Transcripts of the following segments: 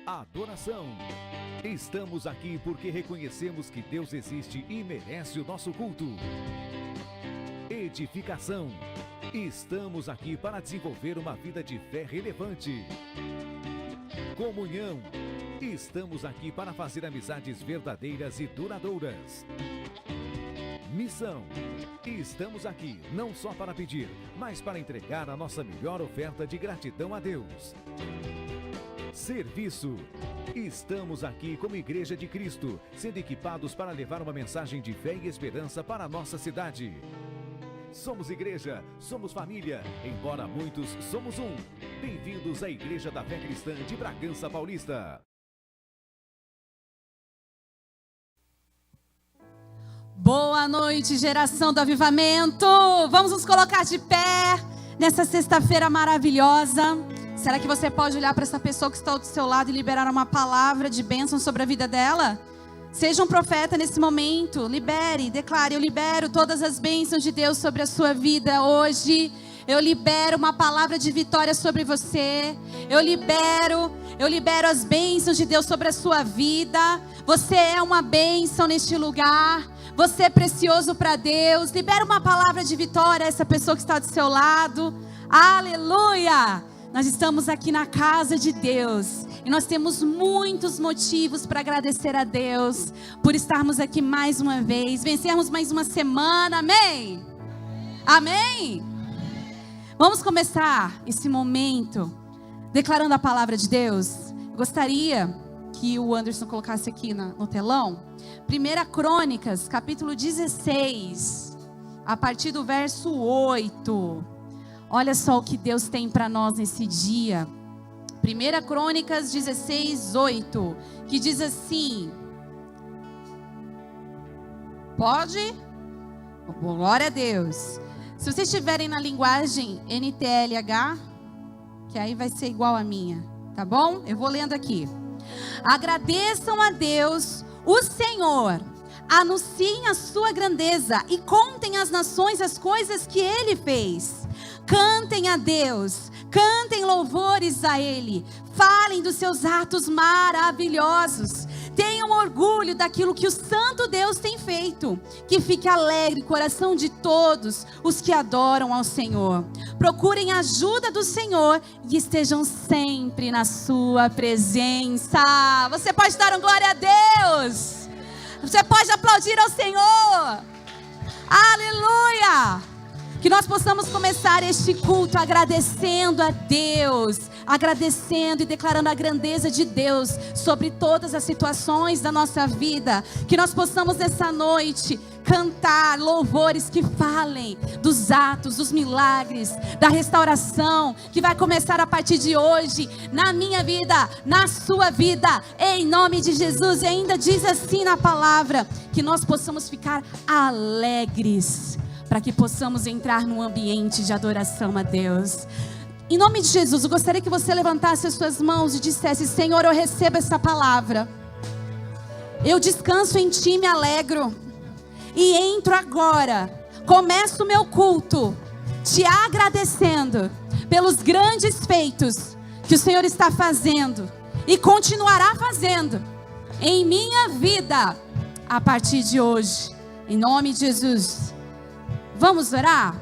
Adoração. Estamos aqui porque reconhecemos que Deus existe e merece o nosso culto. Edificação. Estamos aqui para desenvolver uma vida de fé relevante. Comunhão. Estamos aqui para fazer amizades verdadeiras e duradouras. Missão. Estamos aqui não só para pedir, mas para entregar a nossa melhor oferta de gratidão a Deus. Serviço. Estamos aqui como Igreja de Cristo, sendo equipados para levar uma mensagem de fé e esperança para a nossa cidade. Somos igreja, somos família, embora muitos somos um. Bem-vindos à Igreja da Fé Cristã de Bragança Paulista. Boa noite, geração do avivamento. Vamos nos colocar de pé nessa sexta-feira maravilhosa. Será que você pode olhar para essa pessoa que está do seu lado e liberar uma palavra de bênção sobre a vida dela? Seja um profeta nesse momento, libere, declare: eu libero todas as bênçãos de Deus sobre a sua vida hoje. Eu libero uma palavra de vitória sobre você. Eu libero as bênçãos de Deus sobre a sua vida. Você é uma bênção neste lugar. Você é precioso para Deus. Libera uma palavra de vitória a essa pessoa que está do seu lado. Aleluia! Nós estamos aqui na casa de Deus e nós temos muitos motivos para agradecer a Deus por estarmos aqui mais uma vez, vencermos mais uma semana, amém? Amém? Vamos começar esse momento declarando a palavra de Deus. Eu gostaria que o Anderson colocasse aqui no telão, 1 Crônicas, capítulo 16, a partir do verso 8. Olha só o que Deus tem para nós nesse dia. 1 Crônicas 16, 8, que diz assim. Pode? Glória a Deus. Se vocês estiverem na linguagem NTLH, que aí vai ser igual a minha, tá bom? Eu vou lendo aqui. Agradeçam a Deus, o Senhor. Anunciem a sua grandeza e contem às nações as coisas que Ele fez. Cantem a Deus, cantem louvores a Ele, falem dos seus atos maravilhosos, tenham orgulho daquilo que o Santo Deus tem feito, que fique alegre o coração de todos os que adoram ao Senhor. Procurem a ajuda do Senhor e estejam sempre na sua presença. Você pode dar um glória a Deus, você pode aplaudir ao Senhor, aleluia. Que nós possamos começar este culto agradecendo a Deus, agradecendo e declarando a grandeza de Deus sobre todas as situações da nossa vida. Que nós possamos nessa noite cantar louvores que falem dos atos, dos milagres, da restauração que vai começar a partir de hoje, na minha vida, na sua vida, em nome de Jesus. E ainda diz assim na palavra, que nós possamos ficar alegres, para que possamos entrar num ambiente de adoração a Deus. Em nome de Jesus, eu gostaria que você levantasse as suas mãos e dissesse: Senhor, eu recebo essa palavra. Eu descanso em Ti, me alegro. E entro agora, começo o meu culto, Te agradecendo pelos grandes feitos que o Senhor está fazendo e continuará fazendo em minha vida a partir de hoje. Em nome de Jesus. Vamos orar?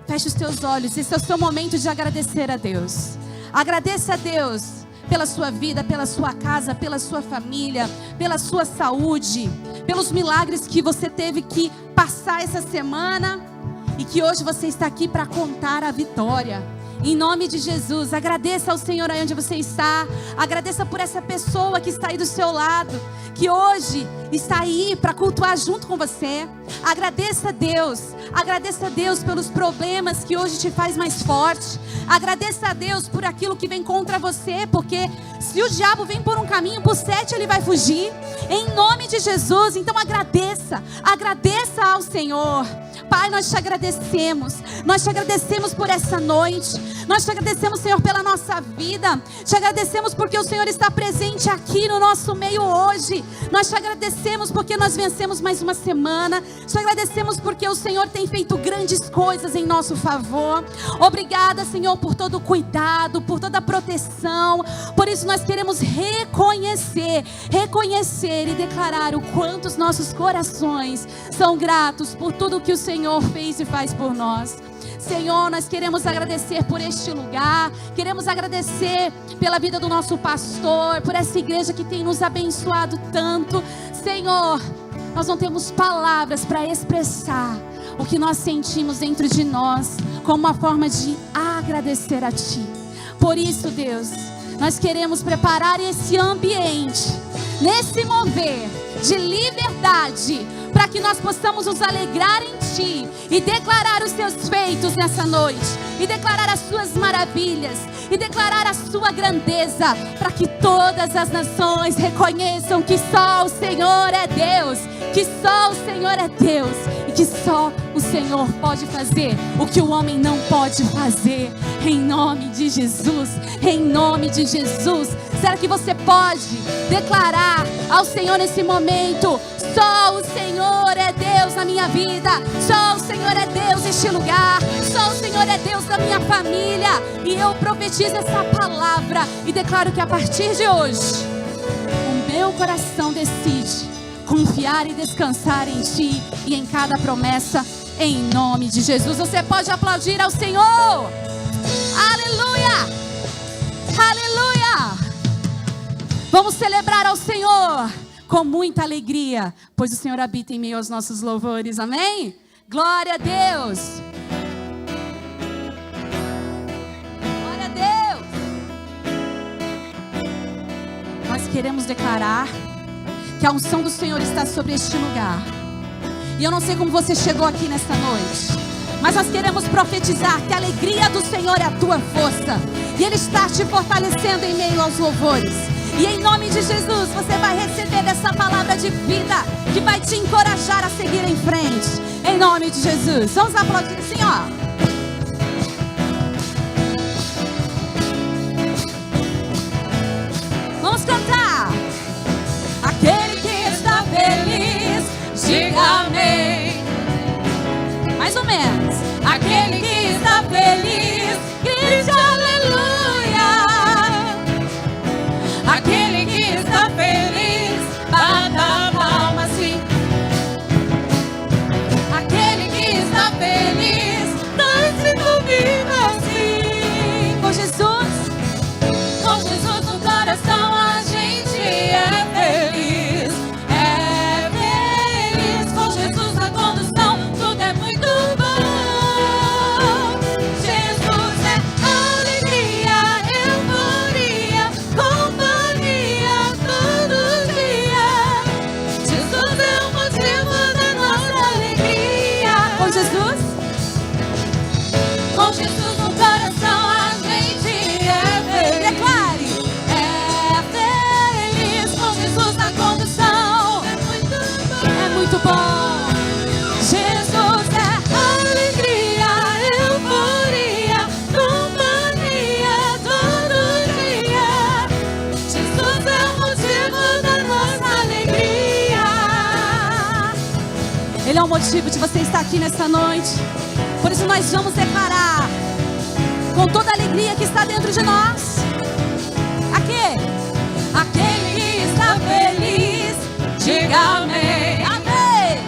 Feche os teus olhos. Esse é o seu momento de agradecer a Deus. Agradeça a Deus pela sua vida, pela sua casa, pela sua família, pela sua saúde, pelos milagres que você teve que passar essa semana e que hoje você está aqui para contar a vitória. Em nome de Jesus, agradeça ao Senhor aí onde você está. Agradeça por essa pessoa que está aí do seu lado, que hoje está aí para cultuar junto com você. Agradeça a Deus pelos problemas que hoje te faz mais forte. Agradeça a Deus por aquilo que vem contra você, porque se o diabo vem por um caminho, por 7 ele vai fugir. Em nome de Jesus, então agradeça ao Senhor. Pai, nós te agradecemos por essa noite, Nós te agradecemos, Senhor, pela nossa vida. Te agradecemos porque o Senhor está presente aqui no nosso meio hoje. Nós te agradecemos porque nós vencemos mais uma semana. Te agradecemos porque o Senhor tem feito grandes coisas em nosso favor. Obrigada, Senhor, por todo o cuidado, por toda a proteção. Por isso nós queremos reconhecer e declarar o quanto os nossos corações são gratos por tudo que o Senhor fez e faz por nós. Senhor, nós queremos agradecer por este lugar, queremos agradecer pela vida do nosso pastor, por essa igreja que tem nos abençoado tanto. Senhor, nós não temos palavras para expressar o que nós sentimos dentro de nós, como uma forma de agradecer a Ti. Por isso, Deus, nós queremos preparar esse ambiente, nesse mover de liberdade, para que nós possamos nos alegrar em Ti e declarar os Teus feitos nessa noite, e declarar as Suas maravilhas, e declarar a Sua grandeza, para que todas as nações reconheçam que só o Senhor é Deus, que só o Senhor é Deus, e que só o Senhor pode fazer o que o homem não pode fazer. Em nome de Jesus, em nome de Jesus. Será que você pode declarar ao Senhor nesse momento: só o Senhor é Deus na minha vida, só o Senhor é Deus neste lugar, só o Senhor é Deus na minha família. E eu profetizo essa palavra e declaro que a partir de hoje o meu coração decide confiar e descansar em Ti e em cada promessa, em nome de Jesus. Você pode aplaudir ao Senhor. Aleluia, aleluia. Vamos celebrar ao Senhor com muita alegria, pois o Senhor habita em meio aos nossos louvores, amém? Glória a Deus. Glória a Deus. Nós queremos declarar que a unção do Senhor está sobre este lugar. E eu não sei como você chegou aqui nesta noite, mas nós queremos profetizar que a alegria do Senhor é a tua força, e Ele está te fortalecendo em meio aos louvores. E em nome de Jesus, você vai receber essa palavra de vida que vai te encorajar a seguir em frente. Em nome de Jesus. Vamos aplaudir assim, ó. Vamos cantar. Aquele que está feliz, diga amém. Mais ou menos. Aquele que está feliz, grite aleluia. Aquele que está feliz, bata a palma assim. Aquele que está feliz, dance comigo assim. Com Jesus no coração a gente é feliz. É feliz, com Jesus na condução, tudo é muito bom. Jesus é alegria, euforia, companhia todo dia. Jesus é o motivo da nossa alegria. Com Jesus no coração a gente é feliz. Declare. É feliz, com Jesus na condução. É muito bom. Jesus é alegria, euforia, companhia todo dia. Jesus é o motivo da nossa alegria. Ele é o motivo de você estar aqui nessa noite. Por isso nós vamos declarar com toda a alegria que está dentro de nós. Aquele que está feliz, diga amém. Amém.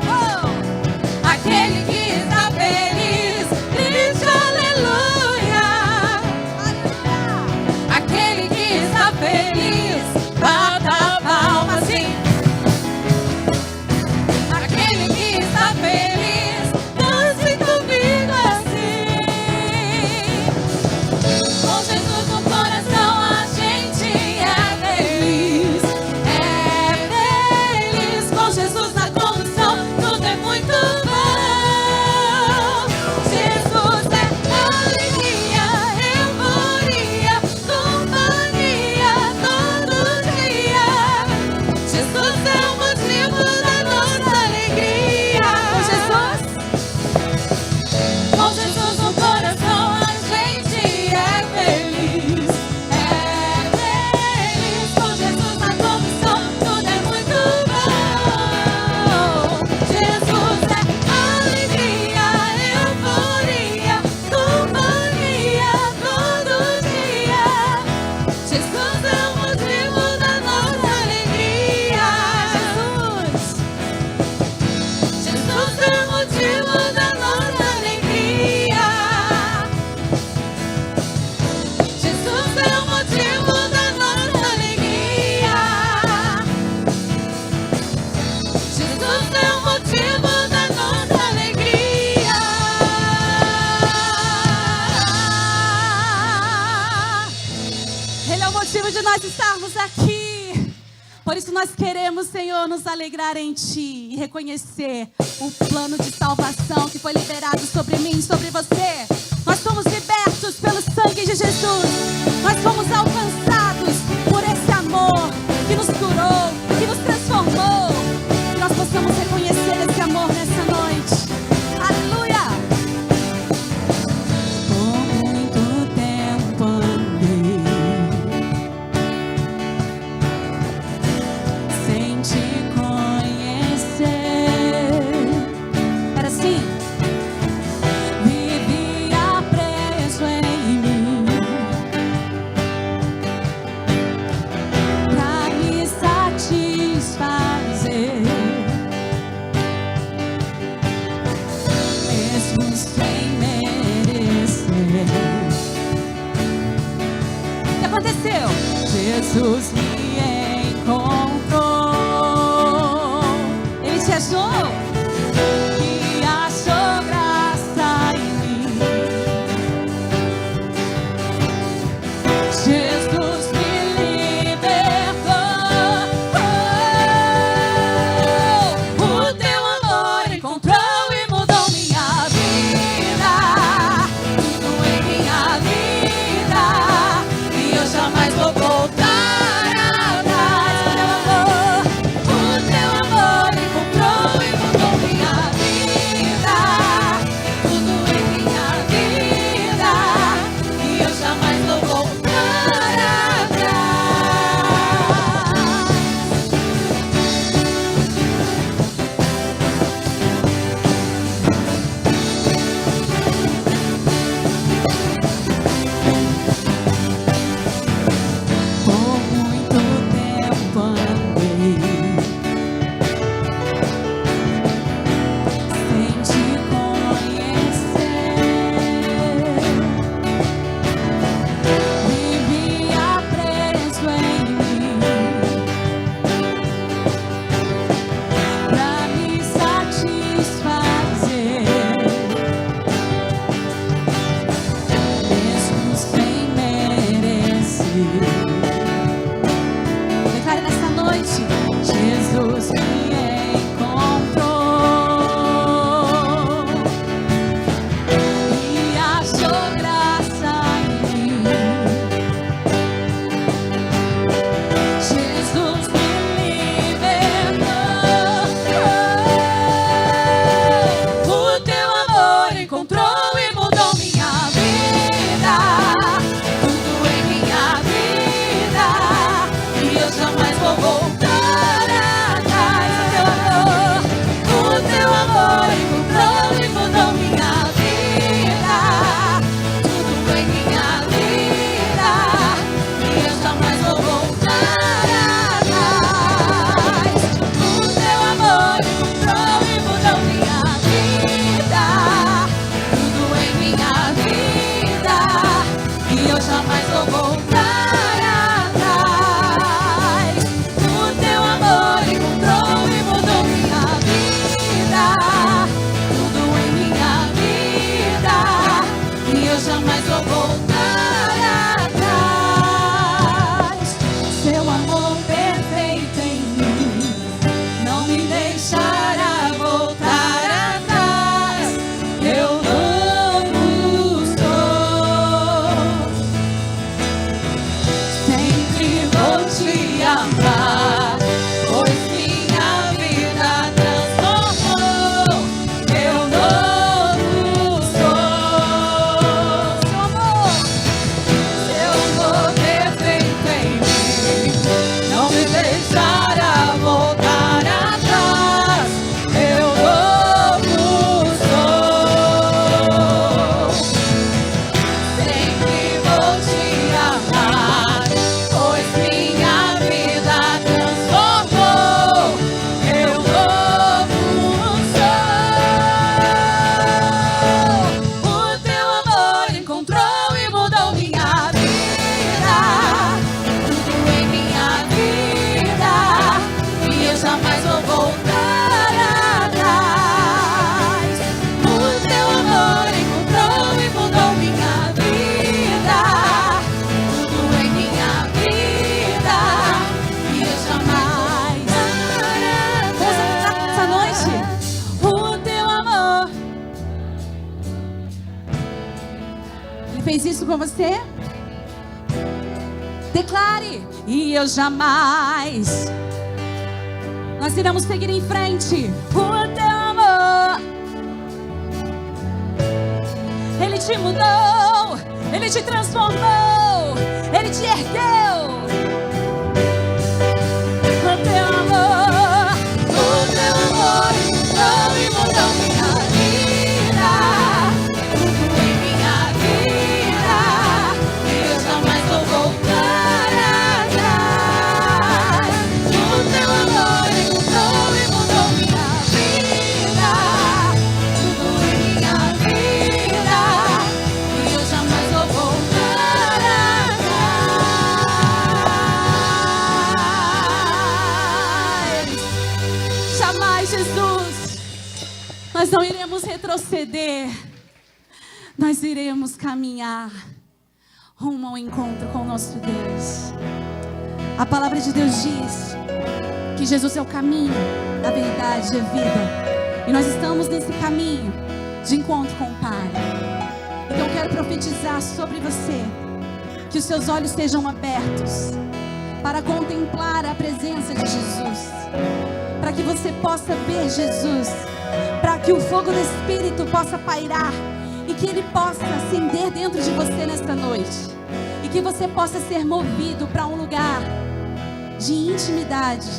Oh. Aquele que está feliz, grite aleluia. Aleluia. Aquele que está feliz, bata a palma assim. Aquele que está feliz, dance comigo assim. Com Jesus no coração a gente é feliz. É de nós estarmos aqui. Por isso nós queremos, Senhor, nos alegrar em Ti e reconhecer o plano de salvação que foi liberado sobre mim e sobre você. Nós somos libertos pelo sangue de Jesus. Nós fomos alcançados por esse amor que nos curou, que nos transformou. Que nós possamos reconhecer esse amor nessa noite. Aleluia! Por muito tempo andei sem te conhecer. Era assim. Vivia preso em mim pra me satisfazer, mesmo sem merecer. O que aconteceu? Jesus me encontrou. Ele te achou e achou graça em mim. Jesus me libertou. O teu amor encontrou e mudou minha vida. Tudo em minha vida. E eu jamais vou voltar atrás. O teu amor encontrou e mudou minha vida. Tudo em minha vida. E eu jamais vou voltar atrás. Por muito tempo andei sem te conhecer. Vivia preso em mim pra me satisfazer, mesmo sem merecer. Declare nessa noite: Jesus me encontrou e achou graça em mim. Jesus me libertou. O teu amor encontrou e mudou minha vida. Tudo em minha vida. E eu jamais vou voltar atrás. O teu amor encontrou e mudou minha vida. Tudo em minha vida. E eu jamais vou voltar atrás. O teu amor encontrou e mudou minha vida. Tudo em minha vida. E eu jamais vou voltar atrás. O teu amor encontrou e mudou minha vida. Tudo em minha vida. E eu jamais vou voltar atrás. Seu amor perfeito em mim não me deixará voltar atrás. Eu novo sou. Sempre vou te amar, pois minha vida transformou. Eu novo sou. Seu amor Ele fez isso com você? Declare. E eu jamais. Nós iremos seguir em frente. O teu amor, Ele te mudou, Ele te transformou, Ele te ergueu. O teu amor não me mudou minha vida, tudo em minha vida, e eu jamais vou voltar atrás. O teu amor não me mudou minha vida, tudo em minha vida, e eu jamais vou voltar atrás. Jamais, Jesus, nós não iremos retroceder, nós iremos caminhar rumo ao encontro com o nosso Deus. A palavra de Deus diz que Jesus é o caminho, a verdade e a vida, e nós estamos nesse caminho de encontro com o Pai. Então eu quero profetizar sobre você, que os seus olhos sejam abertos para contemplar a presença de Jesus, para que você possa ver Jesus, para que o fogo do Espírito possa pairar e que Ele possa acender dentro de você nesta noite, e que você possa ser movido para um lugar de intimidade,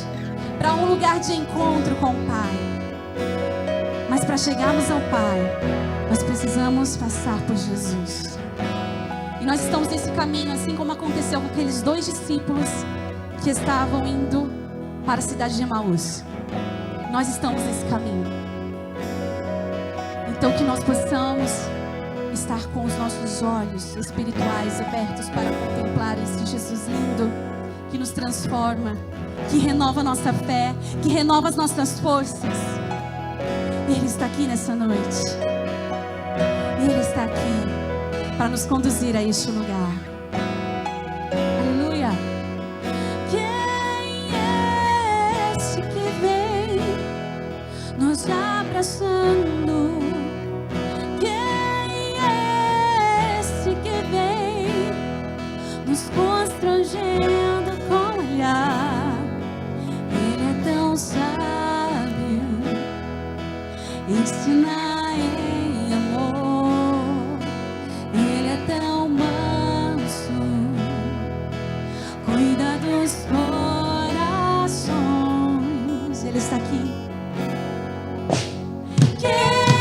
para um lugar de encontro com o Pai. Mas para chegarmos ao Pai, nós precisamos passar por Jesus. E nós estamos nesse caminho, assim como aconteceu com aqueles 2 discípulos que estavam indo para a cidade de Emaús. Nós estamos nesse caminho. Então que nós possamos estar com os nossos olhos espirituais abertos para contemplar esse Jesus lindo, que nos transforma, que renova a nossa fé, que renova as nossas forças. Ele está aqui nessa noite. Ele está aqui para nos conduzir a este lugar. Aleluia. Quem é esse que vem nos abraçando? Quem é esse que vem nos constrangendo com o olhar? Ele é tão sábio, ensina em amor. Ele é tão manso, cuida dos corações. Ele está aqui. Quem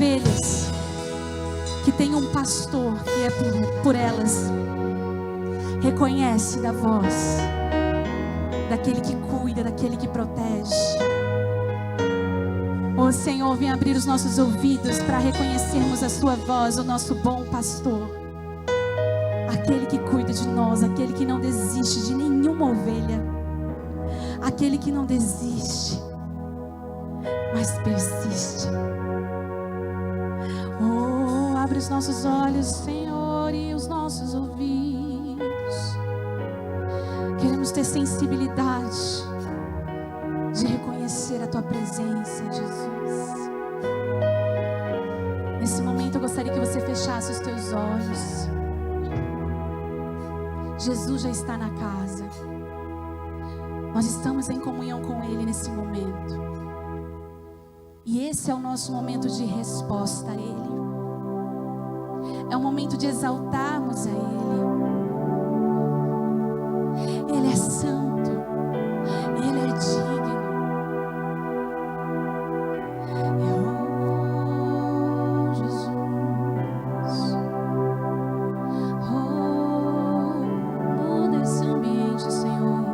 ovelhas que têm um pastor que é por elas, reconhece da voz daquele que cuida, daquele que protege. Oh Senhor, vem abrir os nossos ouvidos para reconhecermos a sua voz, o nosso bom pastor, aquele que cuida de nós, aquele que não desiste de nenhuma ovelha, aquele que não desiste, mas persiste. Oh, abre os nossos olhos, Senhor, e os nossos ouvidos. Queremos ter sensibilidade de reconhecer a tua presença, Jesus. Nesse momento eu gostaria que você fechasse os teus olhos. Jesus já está na casa. Nós estamos em comunhão com Ele nesse momento. E esse é o nosso momento de resposta a Ele. É o momento de exaltarmos a Ele. Ele é santo. Ele é digno. Oh, Jesus. Oh, muda esse ambiente, Senhor.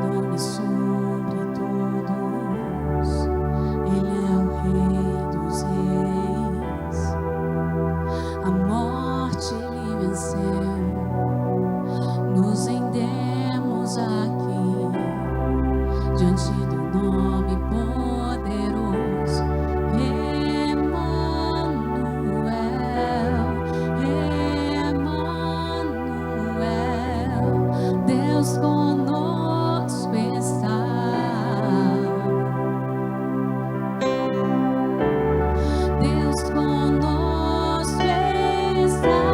Nome sobre todos, Ele é o Rei dos Reis. A morte Ele venceu. Nos rendemos aqui diante do nome poderoso. Emmanuel, Deus conosco está. Deus conosco está.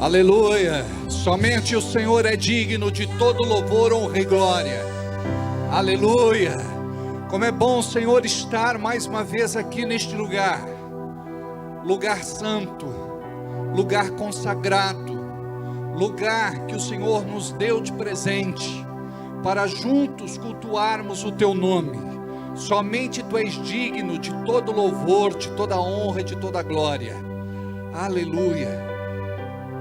Aleluia. Somente o Senhor é digno de todo louvor, honra e glória. Aleluia. Como é bom, Senhor, estar mais uma vez aqui neste lugar. Lugar santo, lugar consagrado, lugar que o Senhor nos deu de presente, para juntos cultuarmos o Teu nome. Somente Tu és digno de todo louvor, de toda honra e de toda glória. Aleluia.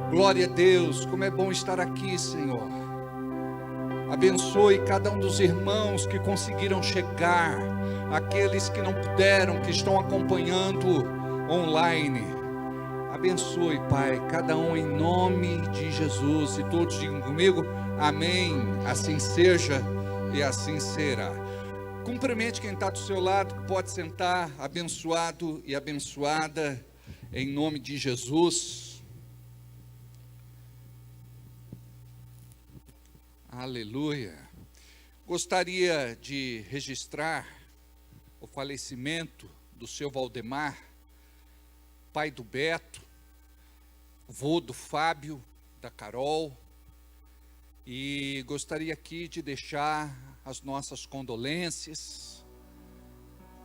Glória a Deus, como é bom estar aqui, Senhor. Abençoe cada um dos irmãos que conseguiram chegar, aqueles que não puderam, que estão acompanhando online. Abençoe, Pai, cada um em nome de Jesus. E todos digam comigo, amém. Assim seja e assim será. Cumprimente quem está do seu lado, pode sentar, abençoado e abençoada, em nome de Jesus. Aleluia. Gostaria de registrar o falecimento do seu Valdemar, pai do Beto, vô do Fábio, da Carol, e gostaria aqui de deixar as nossas condolências,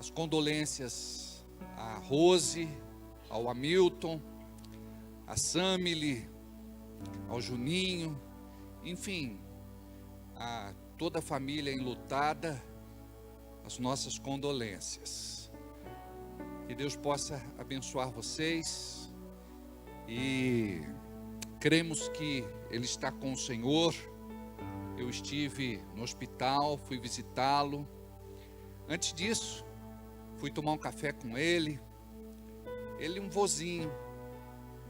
as condolências a Rose, ao Hamilton, a Samile, ao Juninho, enfim, a toda a família enlutada, as nossas condolências. Que Deus possa abençoar vocês e cremos que Ele está com o Senhor. Eu estive no hospital, fui visitá-lo. Antes disso, fui tomar um café com ele. Ele, um vozinho,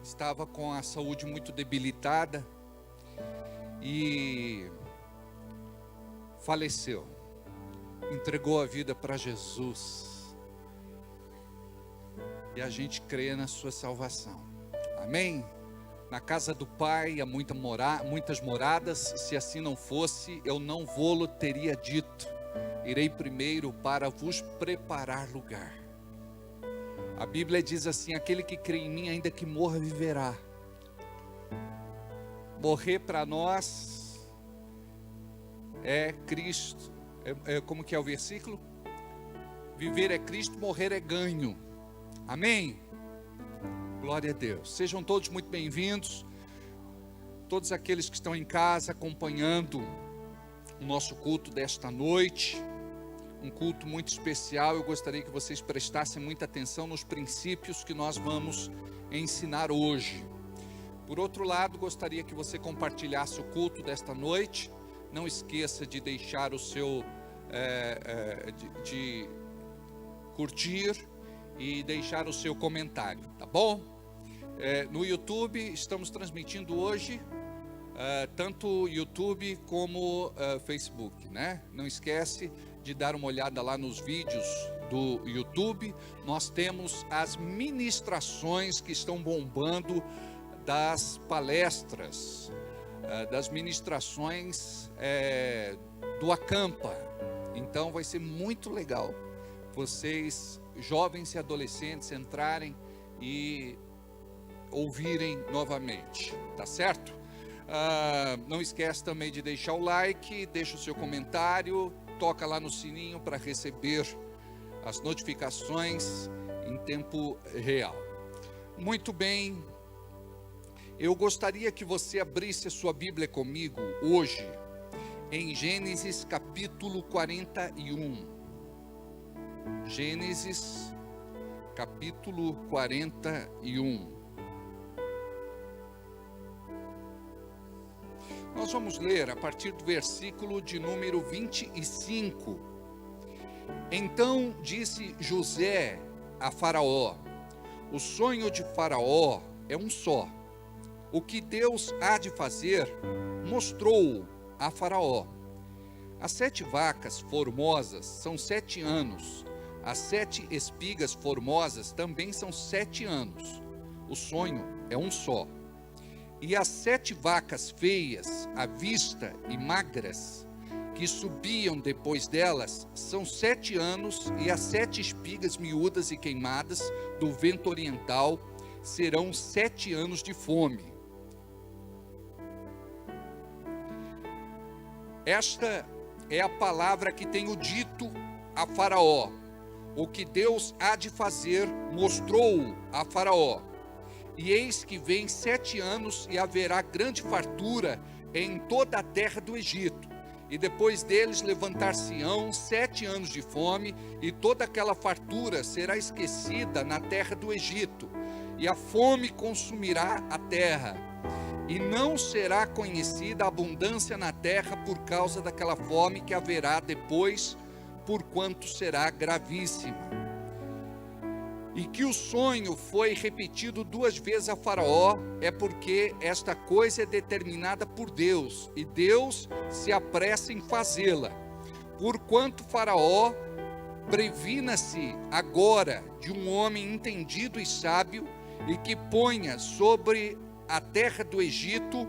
estava com a saúde muito debilitada e faleceu, entregou a vida para Jesus, e a gente crê na sua salvação, amém? Na casa do Pai há muitas moradas, se assim não fosse, eu não vou-lo teria dito, irei primeiro para vos preparar lugar. A Bíblia diz assim, aquele que crê em mim, ainda que morra, viverá. Morrer para nós é Cristo, como que é o versículo? Viver é Cristo, morrer é ganho, amém? Glória a Deus. Sejam todos muito bem-vindos, todos aqueles que estão em casa acompanhando o nosso culto desta noite, um culto muito especial. Eu gostaria que vocês prestassem muita atenção nos princípios que nós vamos ensinar hoje. Por outro lado, gostaria que você compartilhasse o culto desta noite. Não esqueça de deixar o seu, de curtir e deixar o seu comentário, tá bom? No YouTube, estamos transmitindo hoje, tanto YouTube como Facebook, né? Não esquece de dar uma olhada lá nos vídeos do YouTube. Nós temos as ministrações que estão bombando das palestras, das ministrações do Acampa. Então vai ser muito legal vocês, jovens e adolescentes, entrarem e ouvirem novamente, tá certo? Não esquece também de deixar o like, deixa o seu comentário, toca lá no sininho para receber as notificações em tempo real. Muito bem. Eu gostaria que você abrisse a sua Bíblia comigo hoje, em Gênesis capítulo 41. Gênesis capítulo 41. Nós vamos ler a partir do versículo de número 25. Então disse José a Faraó: o sonho de Faraó é um só. O que Deus há de fazer, mostrou-o a Faraó. As 7 vacas formosas são 7 anos. As 7 espigas formosas também são 7 anos. O sonho é um só. E as 7 vacas feias, à vista e magras, que subiam depois delas, são 7 anos. E as 7 espigas miúdas e queimadas do vento oriental serão 7 anos de fome. Esta é a palavra que tenho dito a Faraó. O que Deus há de fazer, mostrou-o a Faraó. E eis que vem 7 anos e haverá grande fartura em toda a terra do Egito. E depois deles levantar-se-ão 7 anos de fome, e toda aquela fartura será esquecida na terra do Egito. E a fome consumirá a terra. E não será conhecida a abundância na terra por causa daquela fome que haverá depois, porquanto será gravíssima. E que o sonho foi repetido 2 vezes a Faraó, é porque esta coisa é determinada por Deus, e Deus se apressa em fazê-la. Porquanto Faraó previna-se agora de um homem entendido e sábio, e que ponha sobre a terra do Egito.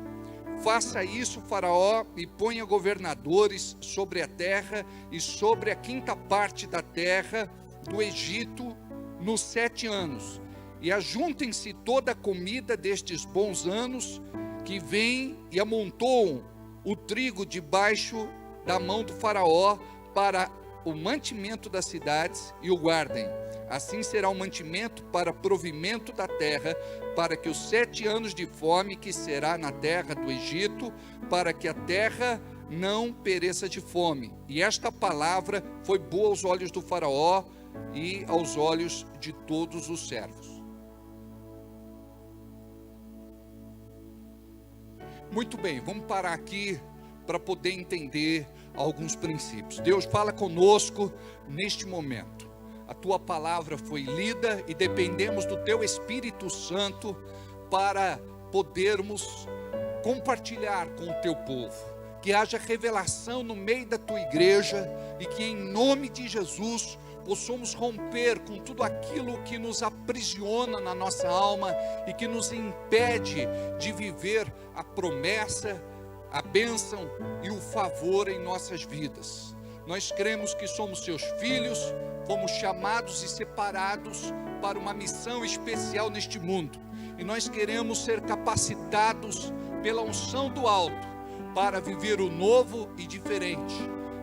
Faça isso, Faraó, e ponha governadores sobre a terra e sobre a 5ª parte da terra do Egito nos 7 anos. E ajuntem-se toda a comida destes bons anos que vêm, e amontoam o trigo debaixo da mão do Faraó para o mantimento das cidades, e o guardem. Assim será o mantimento para provimento da terra, para que os 7 anos de fome que será na terra do Egito, para que a terra não pereça de fome. E esta palavra foi boa aos olhos do Faraó e aos olhos de todos os servos. Muito bem, vamos parar aqui para poder entender alguns princípios. Deus fala conosco neste momento. A tua palavra foi lida e dependemos do teu Espírito Santo para podermos compartilhar com o teu povo. Que haja revelação no meio da tua igreja e que em nome de Jesus possamos romper com tudo aquilo que nos aprisiona na nossa alma e que nos impede de viver a promessa, a bênção e o favor em nossas vidas. Nós cremos que somos seus filhos, fomos chamados e separados para uma missão especial neste mundo. E nós queremos ser capacitados pela unção do alto para viver o novo e diferente.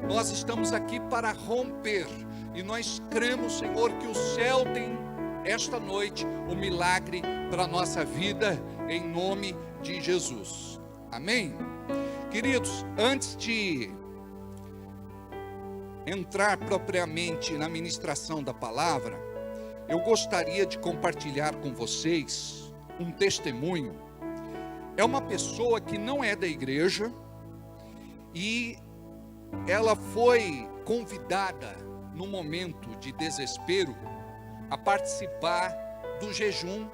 Nós estamos aqui para romper. E nós cremos, Senhor, que o céu tem esta noite o milagre para a nossa vida, em nome de Jesus. Amém? Queridos, antes de entrar propriamente na ministração da palavra, eu gostaria de compartilhar com vocês um testemunho. É uma pessoa que não é da igreja e ela foi convidada no momento de desespero a participar do jejum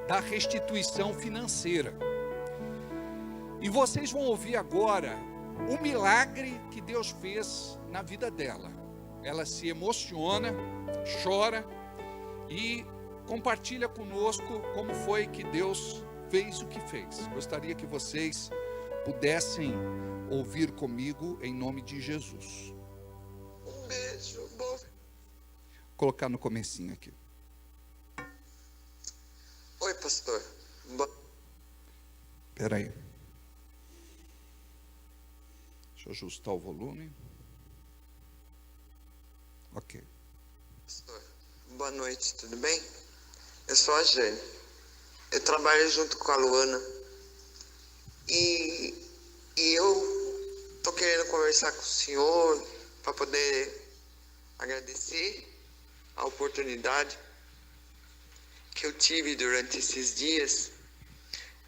da restituição financeira. E vocês vão ouvir agora o milagre que Deus fez na vida dela. Ela se emociona, chora e compartilha conosco como foi que Deus fez o que fez. Gostaria que vocês pudessem ouvir comigo em nome de Jesus. Um beijo, bom. Vou colocar no comecinho aqui. Oi, pastor. Espera aí. Deixa eu ajustar o volume. Ok. Pastor, boa noite, tudo bem? Eu sou a Jane. Eu trabalho junto com a Luana. E eu estou querendo conversar com o senhor para poder agradecer a oportunidade que eu tive durante esses dias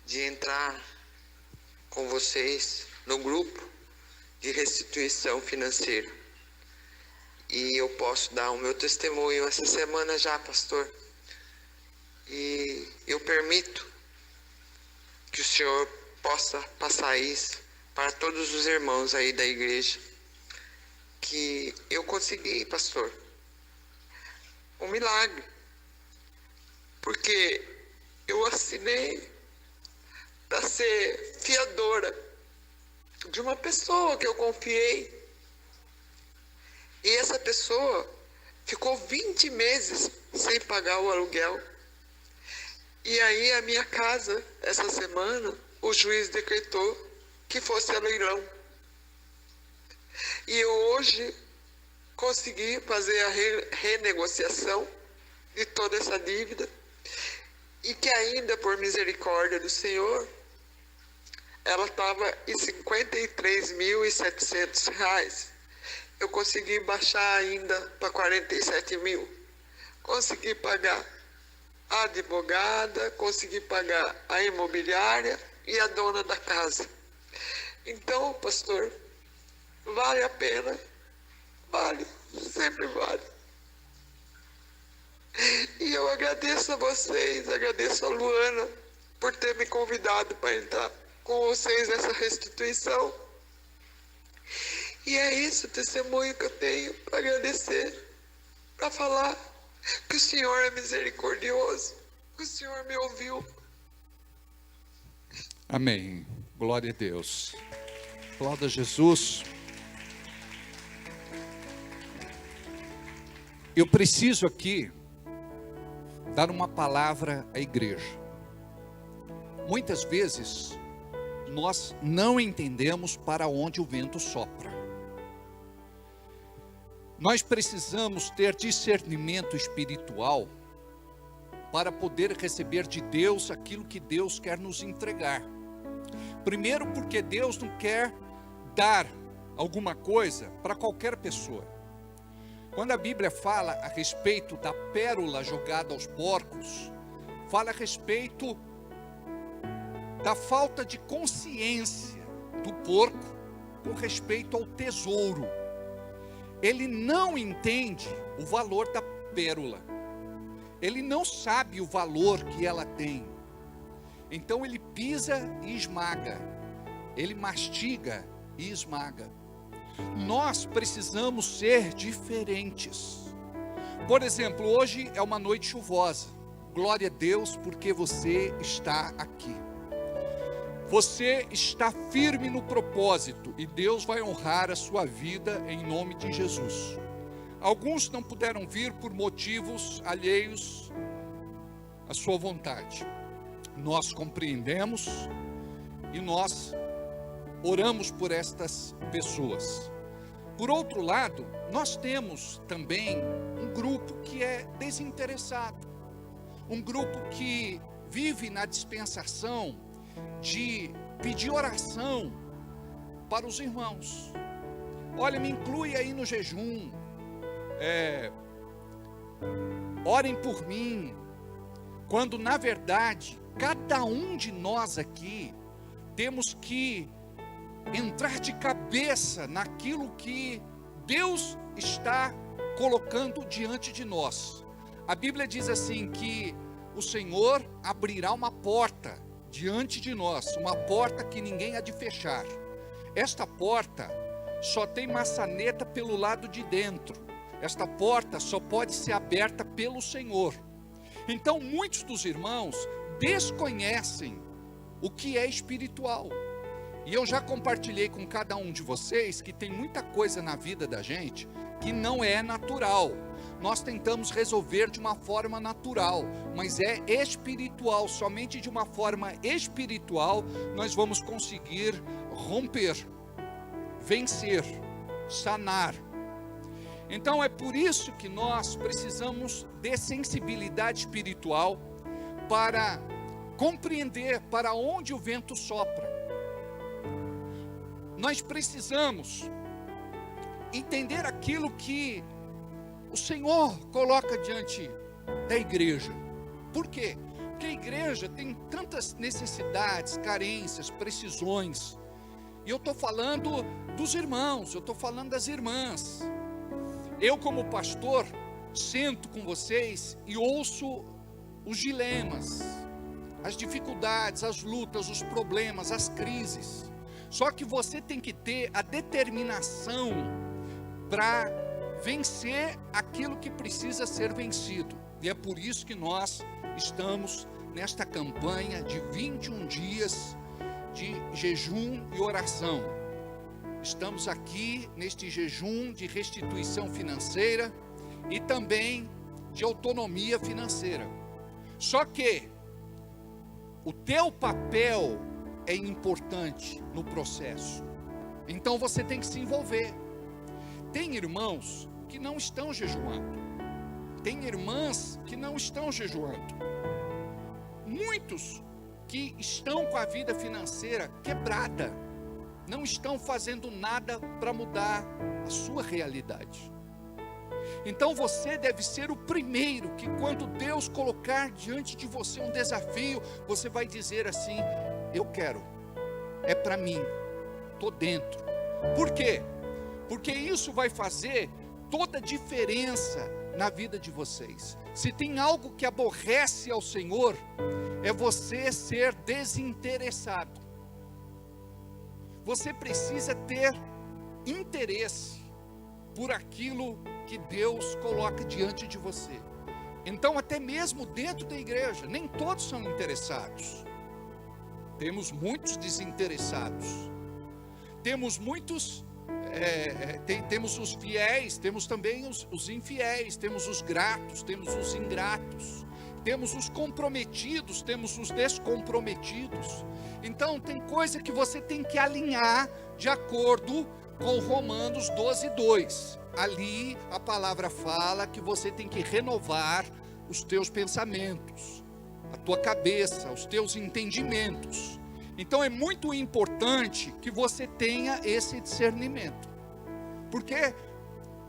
de entrar com vocês no grupo de restituição financeira. E eu posso dar o meu testemunho essa semana já, pastor. E eu permito que o senhor possa passar isso para todos os irmãos aí da igreja. Que eu consegui, pastor, um milagre. Porque eu assinei para ser fiadora de uma pessoa que eu confiei. E essa pessoa ficou 20 meses sem pagar o aluguel. E aí a minha casa, essa semana, o juiz decretou que fosse a leilão. E hoje consegui fazer a renegociação de toda essa dívida, e que ainda por misericórdia do Senhor, ela estava em R$53.700. Eu consegui baixar ainda para 47 mil. Consegui pagar a advogada, consegui pagar a imobiliária e a dona da casa. Então, pastor, vale a pena. Vale, sempre vale. E eu agradeço a vocês, agradeço a Luana por ter me convidado para entrar com vocês nessa restituição. E é isso o testemunho que eu tenho para agradecer, para falar que o Senhor é misericordioso, que o Senhor me ouviu. Amém. Glória a Deus. Aplauda Jesus. Eu preciso aqui dar uma palavra à igreja. Muitas vezes nós não entendemos para onde o vento sopra. Nós precisamos ter discernimento espiritual para poder receber de Deus aquilo que Deus quer nos entregar. Primeiro, porque Deus não quer dar alguma coisa para qualquer pessoa. Quando a Bíblia fala a respeito da pérola jogada aos porcos, fala a respeito da falta de consciência do porco com respeito ao tesouro. Ele não entende o valor da pérola. Ele não sabe o valor que ela tem. Então ele pisa e esmaga. Ele mastiga e esmaga. Nós precisamos ser diferentes. Por exemplo, hoje é uma noite chuvosa. Glória a Deus porque você está aqui. Você está firme no propósito e Deus vai honrar a sua vida em nome de Jesus. Alguns não puderam vir por motivos alheios à sua vontade. Nós compreendemos e nós oramos por estas pessoas. Por outro lado, nós temos também um grupo que é desinteressado. Um grupo que vive na dispensação de pedir oração para os irmãos. Olha, me inclui aí no jejum. Orem por mim. Quando na verdade, cada um de nós aqui temos que entrar de cabeça naquilo que Deus está colocando diante de nós. A Bíblia diz assim que o Senhor abrirá uma porta diante de nós, uma porta que ninguém há de fechar. Esta porta só tem maçaneta pelo lado de dentro. Esta porta só pode ser aberta pelo Senhor. Então muitos dos irmãos desconhecem o que é espiritual. E eu já compartilhei com cada um de vocês que tem muita coisa na vida da gente que não é natural. Nós tentamos resolver de uma forma natural, mas é espiritual. Somente de uma forma espiritual nós vamos conseguir romper, vencer, sanar. Então é por isso que nós precisamos de sensibilidade espiritual para compreender para onde o vento sopra. Nós precisamos entender aquilo que o Senhor coloca diante da igreja. Por quê? Porque a igreja tem tantas necessidades, carências, precisões. E eu estou falando dos irmãos, eu estou falando das irmãs. Eu, como pastor, sento com vocês e ouço os dilemas, as dificuldades, as lutas, os problemas, as crises. Só que você tem que ter a determinação para vencer aquilo que precisa ser vencido. E é por isso que nós estamos nesta campanha de 21 dias de jejum e oração. Estamos aqui neste jejum de restituição financeira e também de autonomia financeira. Só que o teu papel é importante no processo. Então você tem que se envolver. Tem irmãos que não estão jejuando. Tem irmãs que não estão jejuando. Muitos que estão com a vida financeira quebrada, não estão fazendo nada para mudar a sua realidade. Então você deve ser o primeiro que, quando Deus colocar diante de você um desafio, você vai dizer assim: eu quero, é para mim, estou dentro. Por quê? Porque isso vai fazer toda a diferença na vida de vocês. Se tem algo que aborrece ao Senhor, é você ser desinteressado. Você precisa ter interesse por aquilo que Deus coloca diante de você. Então, até mesmo dentro da igreja, nem todos são interessados. Temos muitos desinteressados. Temos muitos, temos os fiéis, temos também os infiéis, temos os gratos, temos os ingratos, temos os comprometidos, temos os descomprometidos. Então tem coisa que você tem que alinhar de acordo com Romanos 12:2. Ali a palavra fala que você tem que renovar os teus pensamentos, a tua cabeça, os teus entendimentos. Então é muito importante que você tenha esse discernimento, porque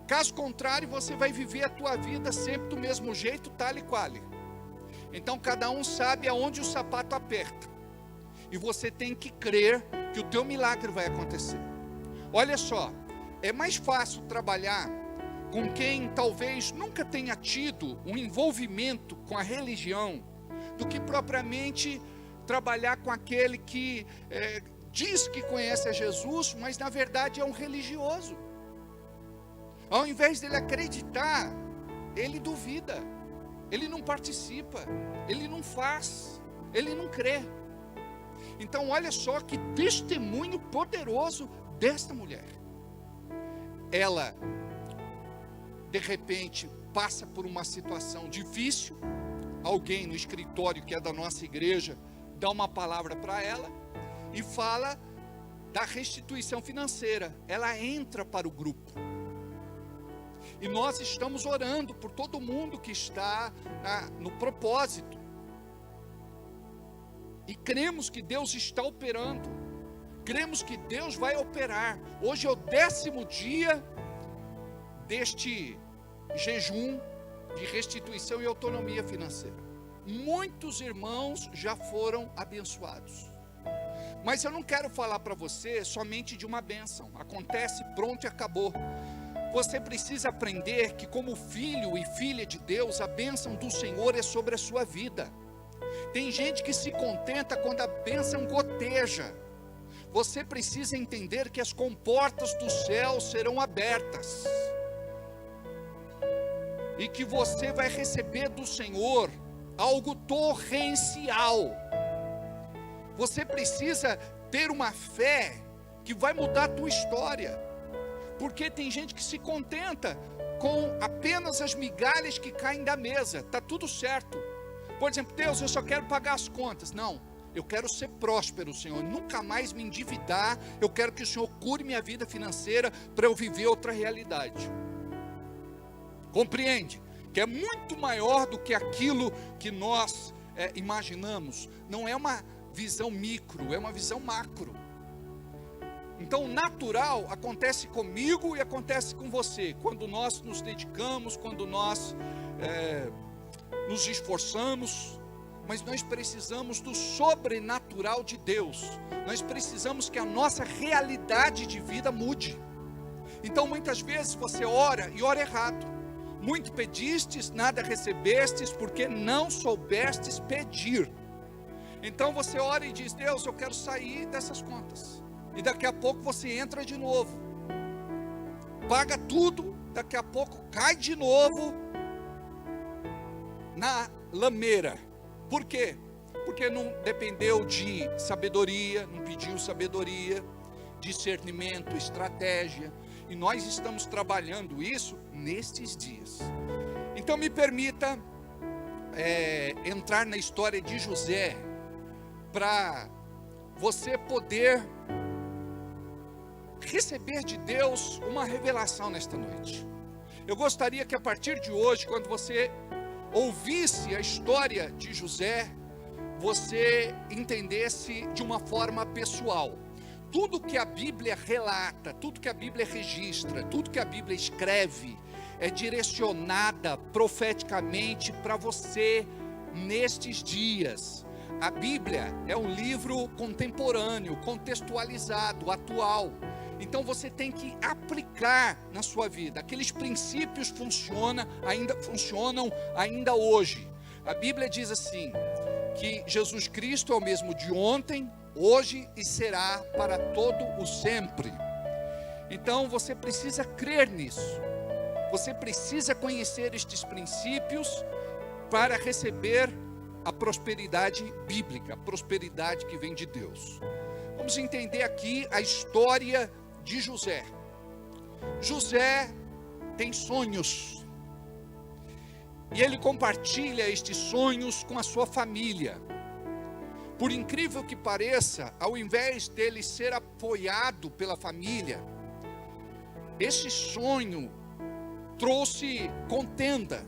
caso contrário você vai viver a tua vida sempre do mesmo jeito, tal e qual. Então cada um sabe aonde o sapato aperta, e você tem que crer que o teu milagre vai acontecer. Olha só, é mais fácil trabalhar com quem talvez nunca tenha tido um envolvimento com a religião, do que propriamente trabalhar com aquele que diz que conhece a Jesus, mas na verdade é um religioso. Ao invés dele acreditar, ele duvida, ele não participa, ele não faz, ele não crê. Então olha só que testemunho poderoso desta mulher. Ela, de repente, passa por uma situação difícil. Alguém no escritório que é da nossa igreja dá uma palavra para ela e fala da restituição financeira. Ela entra para o grupo. E nós estamos orando por todo mundo que está no propósito. E cremos que Deus está operando. Cremos que Deus vai operar. Hoje é o 10º dia deste jejum de restituição e autonomia financeira. Muitos irmãos já foram abençoados. Mas eu não quero falar para você somente de uma bênção. Acontece, pronto e acabou. Você precisa aprender que, como filho e filha de Deus, a bênção do Senhor é sobre a sua vida. Tem gente que se contenta quando a bênção goteja. Você precisa entender que as comportas do céu serão abertas. E que você vai receber do Senhor algo torrencial. Você precisa ter uma fé que vai mudar a tua história. Porque tem gente que se contenta com apenas as migalhas que caem da mesa. Está tudo certo. Por exemplo, Deus, eu só quero pagar as contas. Não, eu quero ser próspero, Senhor. Nunca mais me endividar. Eu quero que o Senhor cure minha vida financeira para eu viver outra realidade. Compreende? Que é muito maior do que aquilo que nós imaginamos. Não é uma visão micro, é uma visão macro. Então o natural acontece comigo e acontece com você. Quando nós nos dedicamos, quando nós nos esforçamos. Mas nós precisamos do sobrenatural de Deus. Nós precisamos que a nossa realidade de vida mude. Então muitas vezes você ora e ora errado. Muito pedistes, nada recebestes, porque não soubestes pedir. Então você ora e diz: Deus, eu quero sair dessas contas. E daqui a pouco você entra de novo. Paga tudo, daqui a pouco cai de novo na lameira. Por quê? Porque não dependeu de sabedoria, não pediu sabedoria, discernimento, estratégia. E nós estamos trabalhando isso nestes dias. Então me permita entrar na história de José, para você poder receber de Deus uma revelação nesta noite. Eu gostaria que a partir de hoje, quando você ouvisse a história de José, você entendesse de uma forma pessoal. Tudo que a Bíblia relata, tudo que a Bíblia registra, tudo que a Bíblia escreve, é direcionada profeticamente para você nestes dias. A Bíblia é um livro contemporâneo, contextualizado, atual. Então você tem que aplicar na sua vida. Aqueles princípios funcionam ainda hoje. A Bíblia diz assim, que Jesus Cristo é o mesmo de ontem, hoje e será para todo o sempre. Então você precisa crer nisso. Você precisa conhecer estes princípios para receber a prosperidade bíblica, a prosperidade que vem de Deus. Vamos entender aqui a história de José. José tem sonhos. E ele compartilha estes sonhos com a sua família. Por incrível que pareça, ao invés dele ser apoiado pela família, esse sonho trouxe contenda,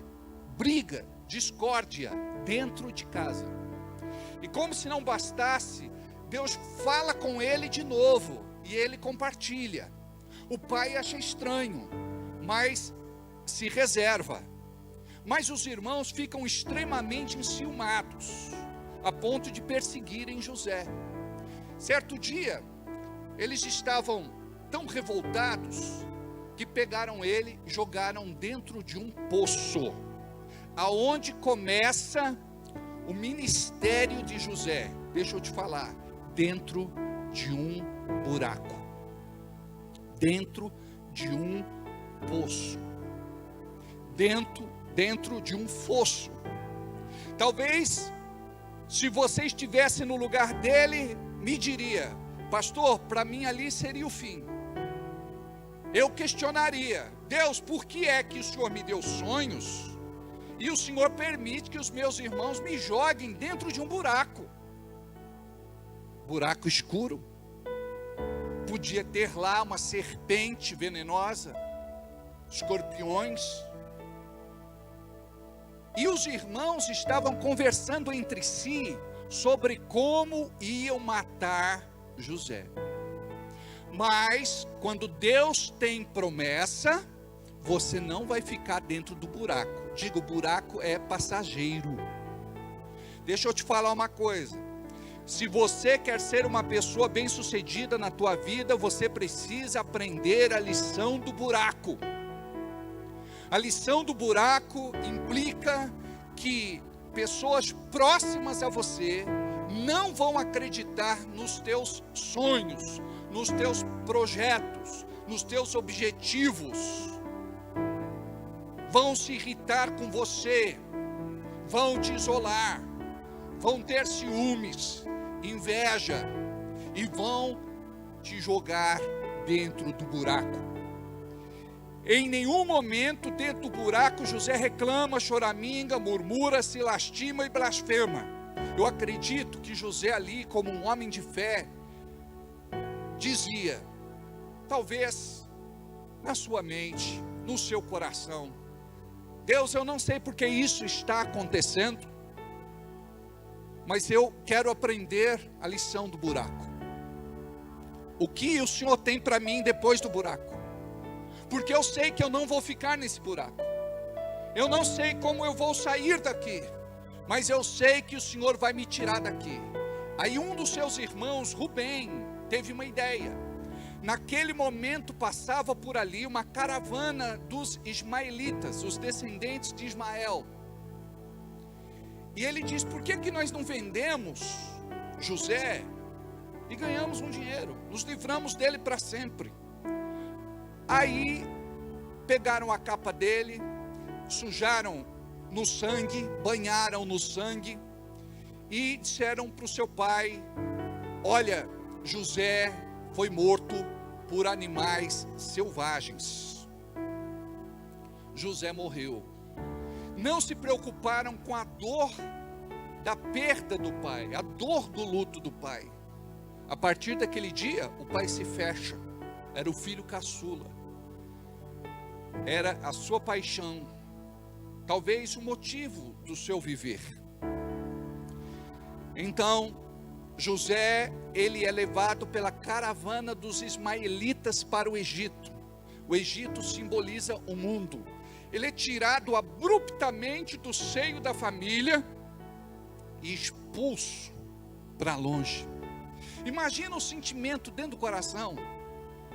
briga, discórdia dentro de casa. E como se não bastasse, Deus fala com ele de novo e ele compartilha. O pai acha estranho, mas se reserva. Mas os irmãos ficam extremamente enciumados, a ponto de perseguirem José. Certo dia, eles estavam tão revoltados que pegaram ele e jogaram dentro de um poço, aonde começa o ministério de José. Deixa eu te falar, dentro de um buraco, dentro de um poço, dentro de um fosso. Talvez, se você estivesse no lugar dele, me diria: pastor, para mim ali seria o fim. Eu questionaria: Deus, por que é que o Senhor me deu sonhos e o Senhor permite que os meus irmãos me joguem dentro de um buraco? Buraco escuro. Podia ter lá uma serpente venenosa, escorpiões. E os irmãos estavam conversando entre si sobre como iam matar José. Mas, quando Deus tem promessa, você não vai ficar dentro do buraco. Digo, o buraco é passageiro. Deixa eu te falar uma coisa. Se você quer ser uma pessoa bem-sucedida na tua vida, você precisa aprender a lição do buraco. A lição do buraco implica que pessoas próximas a você não vão acreditar nos teus sonhos, nos teus projetos, nos teus objetivos. Vão se irritar com você, vão te isolar, vão ter ciúmes, inveja e vão te jogar dentro do buraco. Em nenhum momento dentro do buraco José reclama, choraminga, murmura, se lastima e blasfema. Eu acredito que José ali, como um homem de fé, dizia, talvez na sua mente, no seu coração: Deus, eu não sei porque isso está acontecendo, mas eu quero aprender a lição do buraco. O que o Senhor tem para mim depois do buraco? Porque eu sei que eu não vou ficar nesse buraco. Eu não sei como eu vou sair daqui, mas eu sei que o Senhor vai me tirar daqui. Aí um dos seus irmãos, Rubem, teve uma ideia. Naquele momento passava por ali uma caravana dos ismaelitas, os descendentes de Ismael. E ele diz: por que nós não vendemos José e ganhamos um dinheiro, nos livramos dele para sempre? Aí pegaram a capa dele, sujaram no sangue, banharam no sangue e disseram para o seu pai: olha, José foi morto por animais selvagens. José morreu. Não se preocuparam com a dor da perda do pai, a dor do luto do pai. A partir daquele dia, o pai se fecha. era o filho caçula, era a sua paixão, talvez o motivo do seu viver. Então, José, ele é levado pela caravana dos ismaelitas para o Egito. O Egito simboliza o mundo. Ele é tirado abruptamente do seio da família e expulso para longe. Imagina o sentimento dentro do coração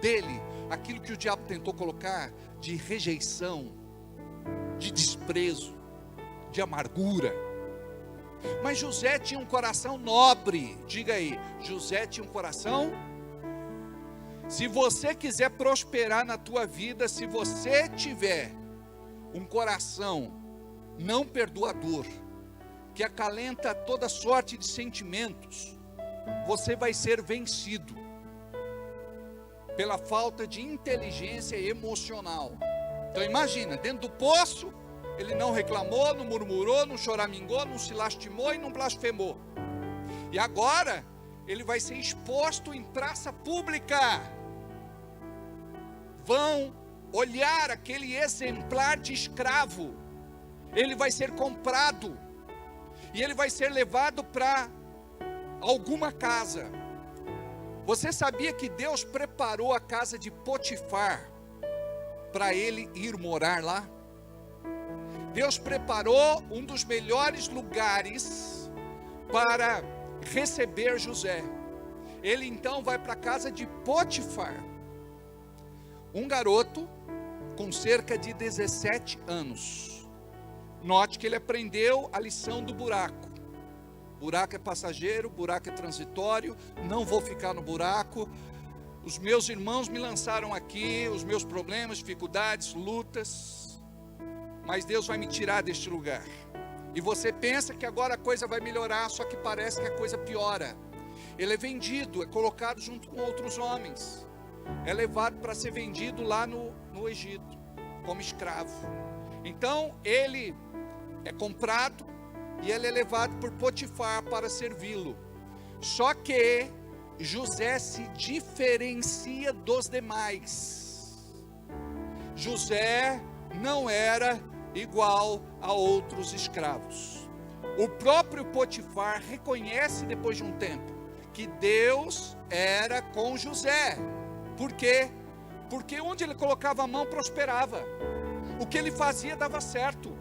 dele, aquilo que o diabo tentou colocar de rejeição, de desprezo, de amargura. Mas José tinha um coração nobre. Diga aí, José tinha um coração. Se você quiser prosperar na tua vida, se você tiver um coração não perdoador, que acalenta toda sorte de sentimentos, você vai ser vencido pela falta de inteligência emocional. Então imagina, dentro do poço, ele não reclamou, não murmurou, não choramingou, não se lastimou e não blasfemou. E agora, ele vai ser exposto em praça pública. Vão olhar aquele exemplar de escravo. Ele vai ser comprado. E ele vai ser levado para alguma casa. Você sabia que Deus preparou a casa de Potifar para ele ir morar lá? Deus preparou um dos melhores lugares para receber José. Ele então vai para a casa de Potifar, um garoto com cerca de 17 anos. Note que ele aprendeu a lição do buraco. Buraco é passageiro, buraco é transitório, não vou ficar no buraco. Os meus irmãos me lançaram aqui, os meus problemas, dificuldades, lutas, mas Deus vai me tirar deste lugar. E você pensa que agora a coisa vai melhorar, só que parece que a coisa piora. Ele é vendido, é colocado junto com outros homens, é levado para ser vendido lá no Egito, como escravo. Então ele é comprado e ele é levado por Potifar para servi-lo. Só que José se diferencia dos demais. José não era igual a outros escravos. O próprio Potifar reconhece depois de um tempo que Deus era com José. Por quê? Porque onde ele colocava a mão prosperava. O que ele fazia dava certo.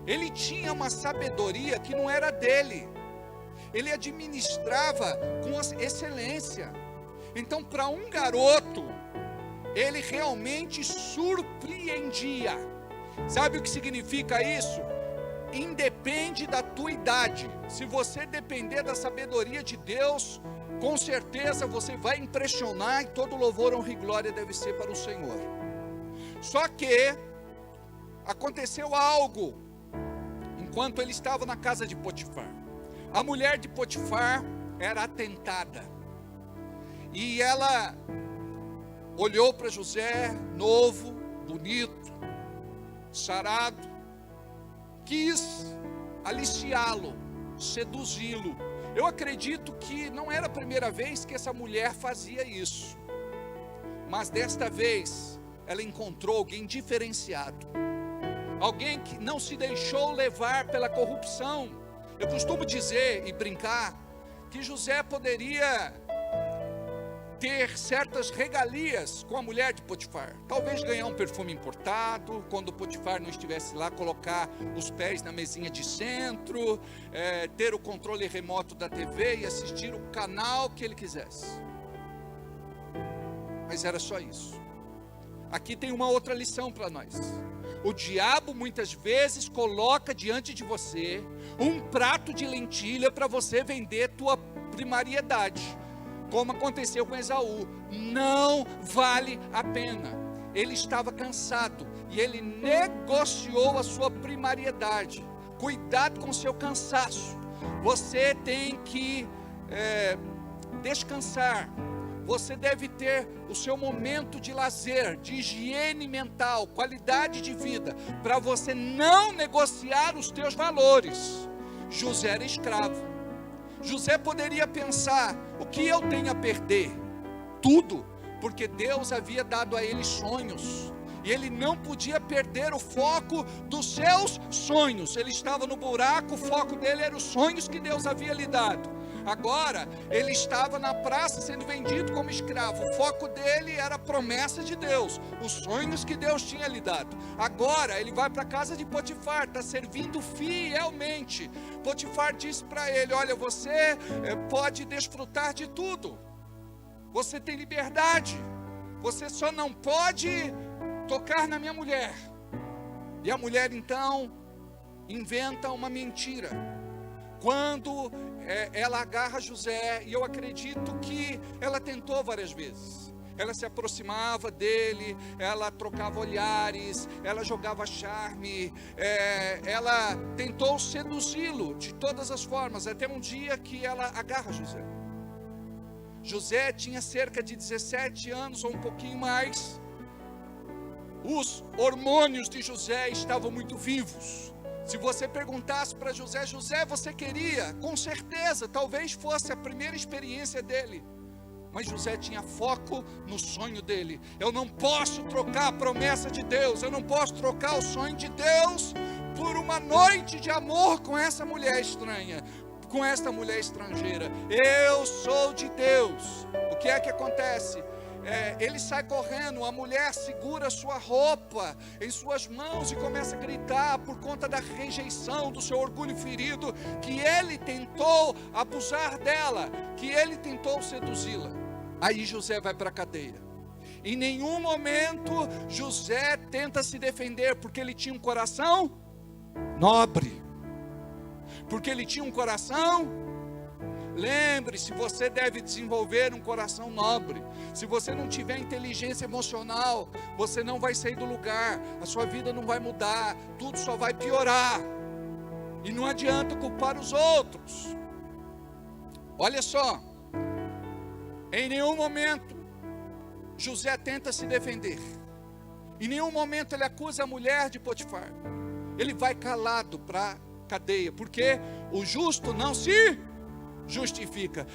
Ele tinha uma sabedoria que não era dele. Ele administrava com excelência. Então, para um garoto, ele realmente surpreendia. Sabe o que significa isso? Independe da tua idade. Se você depender da sabedoria de Deus, com certeza você vai impressionar, e todo louvor, honra e glória deve ser para o Senhor. Só que aconteceu algo enquanto ele estava na casa de Potifar. A mulher de Potifar era atentada, e ela olhou para José, novo, bonito, sarado, quis aliciá-lo, seduzi-lo. Eu acredito que não era a primeira vez que essa mulher fazia isso, mas desta vez ela encontrou alguém diferenciado, alguém que não se deixou levar pela corrupção. Eu costumo dizer e brincar que José poderia ter certas regalias com a mulher de Potifar. Talvez ganhar um perfume importado, quando Potifar não estivesse lá, colocar os pés na mesinha de centro, ter o controle remoto da TV e assistir o canal que ele quisesse. Mas era só isso. Aqui tem uma outra lição para nós. O diabo muitas vezes coloca diante de você um prato de lentilha para você vender tua primariedade, como aconteceu com Esaú. Não vale a pena. Ele estava cansado e ele negociou a sua primariedade. Cuidado com o seu cansaço. Você tem que descansar. Você deve ter o seu momento de lazer, de higiene mental, qualidade de vida, para você não negociar os teus valores. José era escravo. José poderia pensar: o que eu tenho a perder? Tudo, porque Deus havia dado a ele sonhos, e ele não podia perder o foco dos seus sonhos. Ele estava no buraco, o foco dele era os sonhos que Deus havia lhe dado. Agora, ele estava na praça sendo vendido como escravo. O foco dele era a promessa de Deus, os sonhos que Deus tinha lhe dado. Agora, ele vai para a casa de Potifar, está servindo fielmente. Potifar disse para ele: olha, você pode desfrutar de tudo, você tem liberdade, você só não pode tocar na minha mulher. E a mulher então inventa uma mentira. Quando ela agarra José, e eu acredito que ela tentou várias vezes, ela se aproximava dele, ela trocava olhares, ela jogava charme, ela tentou seduzi-lo de todas as formas, até um dia que ela agarra José. José tinha cerca de 17 anos ou um pouquinho mais. Os hormônios de José estavam muito vivos. Se você perguntasse para José: José, você queria? Com certeza, talvez fosse a primeira experiência dele. Mas José tinha foco no sonho dele. Eu não posso trocar a promessa de Deus, eu não posso trocar o sonho de Deus por uma noite de amor com essa mulher estranha, com esta mulher estrangeira. Eu sou de Deus. O que é que acontece? Ele sai correndo, a mulher segura sua roupa em suas mãos e começa a gritar por conta da rejeição, do seu orgulho ferido, que ele tentou abusar dela, que ele tentou seduzi-la. Aí José vai para a cadeia. Em nenhum momento José tenta se defender, porque ele tinha um coração nobre, porque ele tinha um coração. Lembre-se, você deve desenvolver um coração nobre. Se você não tiver inteligência emocional, você não vai sair do lugar, a sua vida não vai mudar, tudo só vai piorar. E não adianta culpar os outros. Olha só, em nenhum momento José tenta se defender, em nenhum momento ele acusa a mulher de Potifar. Ele vai calado para a cadeia, porque o justo não se justifica.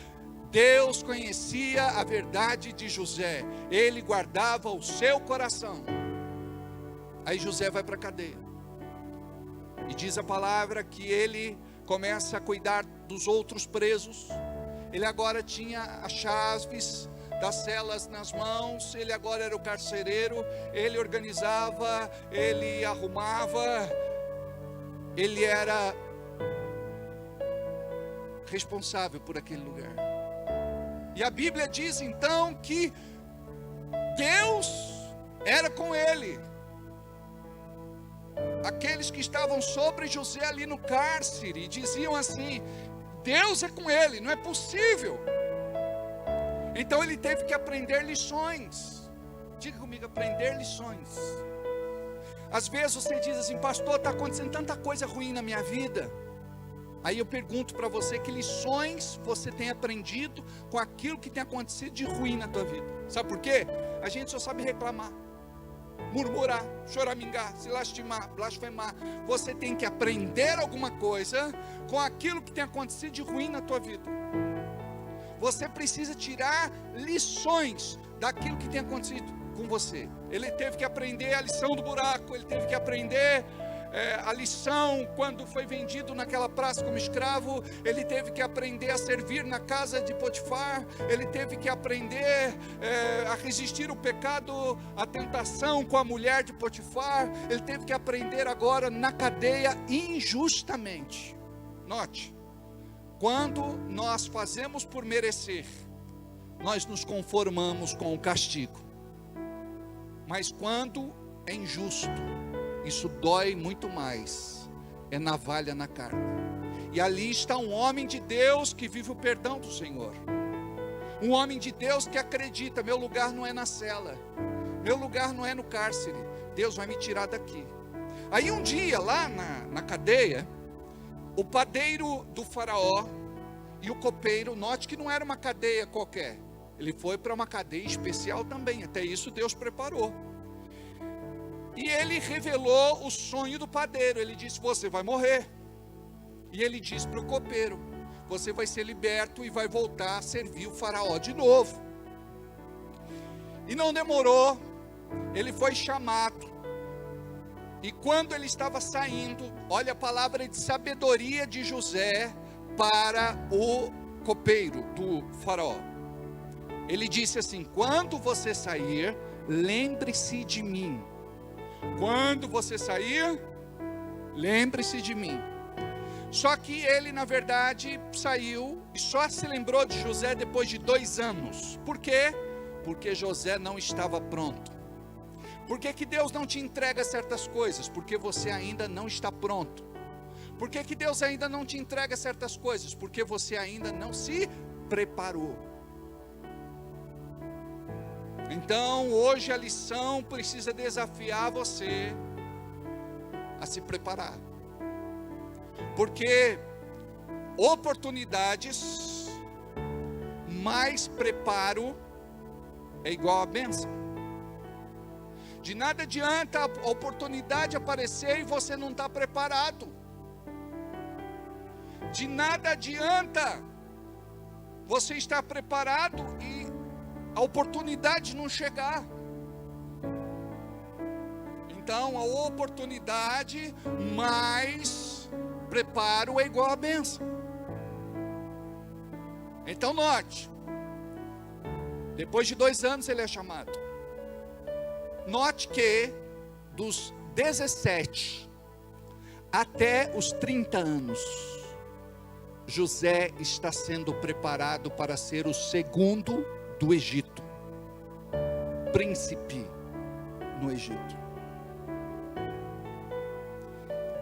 Deus conhecia a verdade de José, ele guardava o seu coração. Aí José vai para a cadeia, e diz a palavra que ele começa a cuidar dos outros presos. Ele agora tinha as chaves das celas nas mãos, ele agora era o carcereiro, ele organizava, ele arrumava, ele era responsável por aquele lugar. E a Bíblia diz então que Deus era com ele. Aqueles que estavam sobre José ali no cárcere diziam assim: Deus é com ele, não é possível. Então ele teve que aprender lições. Diga comigo: aprender lições. Às vezes você diz assim: pastor, está acontecendo tanta coisa ruim na minha vida. Aí eu pergunto para você: que lições você tem aprendido com aquilo que tem acontecido de ruim na tua vida? Sabe por quê? A gente só sabe reclamar, murmurar, choramingar, se lastimar, blasfemar. Você tem que aprender alguma coisa com aquilo que tem acontecido de ruim na tua vida. Você precisa tirar lições daquilo que tem acontecido com você. Ele teve que aprender a lição do buraco, ele teve que aprender a lição quando foi vendido naquela praça como escravo. Ele teve que aprender a servir na casa de Potifar. Ele teve que aprender a resistir o pecado, a tentação com a mulher de Potifar. Ele teve que aprender agora na cadeia injustamente. Note, quando nós fazemos por merecer, nós nos conformamos com o castigo. Mas quando é injusto, isso dói muito mais, é navalha na carne. E ali está um homem de Deus que vive o perdão do Senhor. Um homem de Deus que acredita: meu lugar não é na cela, meu lugar não é no cárcere, Deus vai me tirar daqui. Aí um dia lá na cadeia, o padeiro do faraó e o copeiro, note que não era uma cadeia qualquer, ele foi para uma cadeia especial também, até isso Deus preparou. E ele revelou o sonho do padeiro. Ele disse: você vai morrer. E ele disse para o copeiro: você vai ser liberto e vai voltar a servir o faraó de novo. E não demorou, ele foi chamado. E quando ele estava saindo, olha a palavra de sabedoria de José para o copeiro do faraó. Ele disse assim: quando você sair, lembre-se de mim. Quando você sair, lembre-se de mim. Só que ele, na verdade, saiu e só se lembrou de José depois de 2 anos. Por quê? Porque José não estava pronto. Por que Deus não te entrega certas coisas? Porque você ainda não está pronto. Por que Deus ainda não te entrega certas coisas? Porque você ainda não se preparou. Então, hoje a lição precisa desafiar você a se preparar. Porque oportunidades mais preparo é igual a bênção. De nada adianta a oportunidade aparecer e você não está preparado. De nada adianta você estar preparado e a oportunidade não chegar. Então, a oportunidade mais preparo é igual a bênção. Então, note, depois de 2 anos ele é chamado. Note que dos 17 até os 30 anos, José está sendo preparado para ser o segundo do Egito, príncipe no Egito.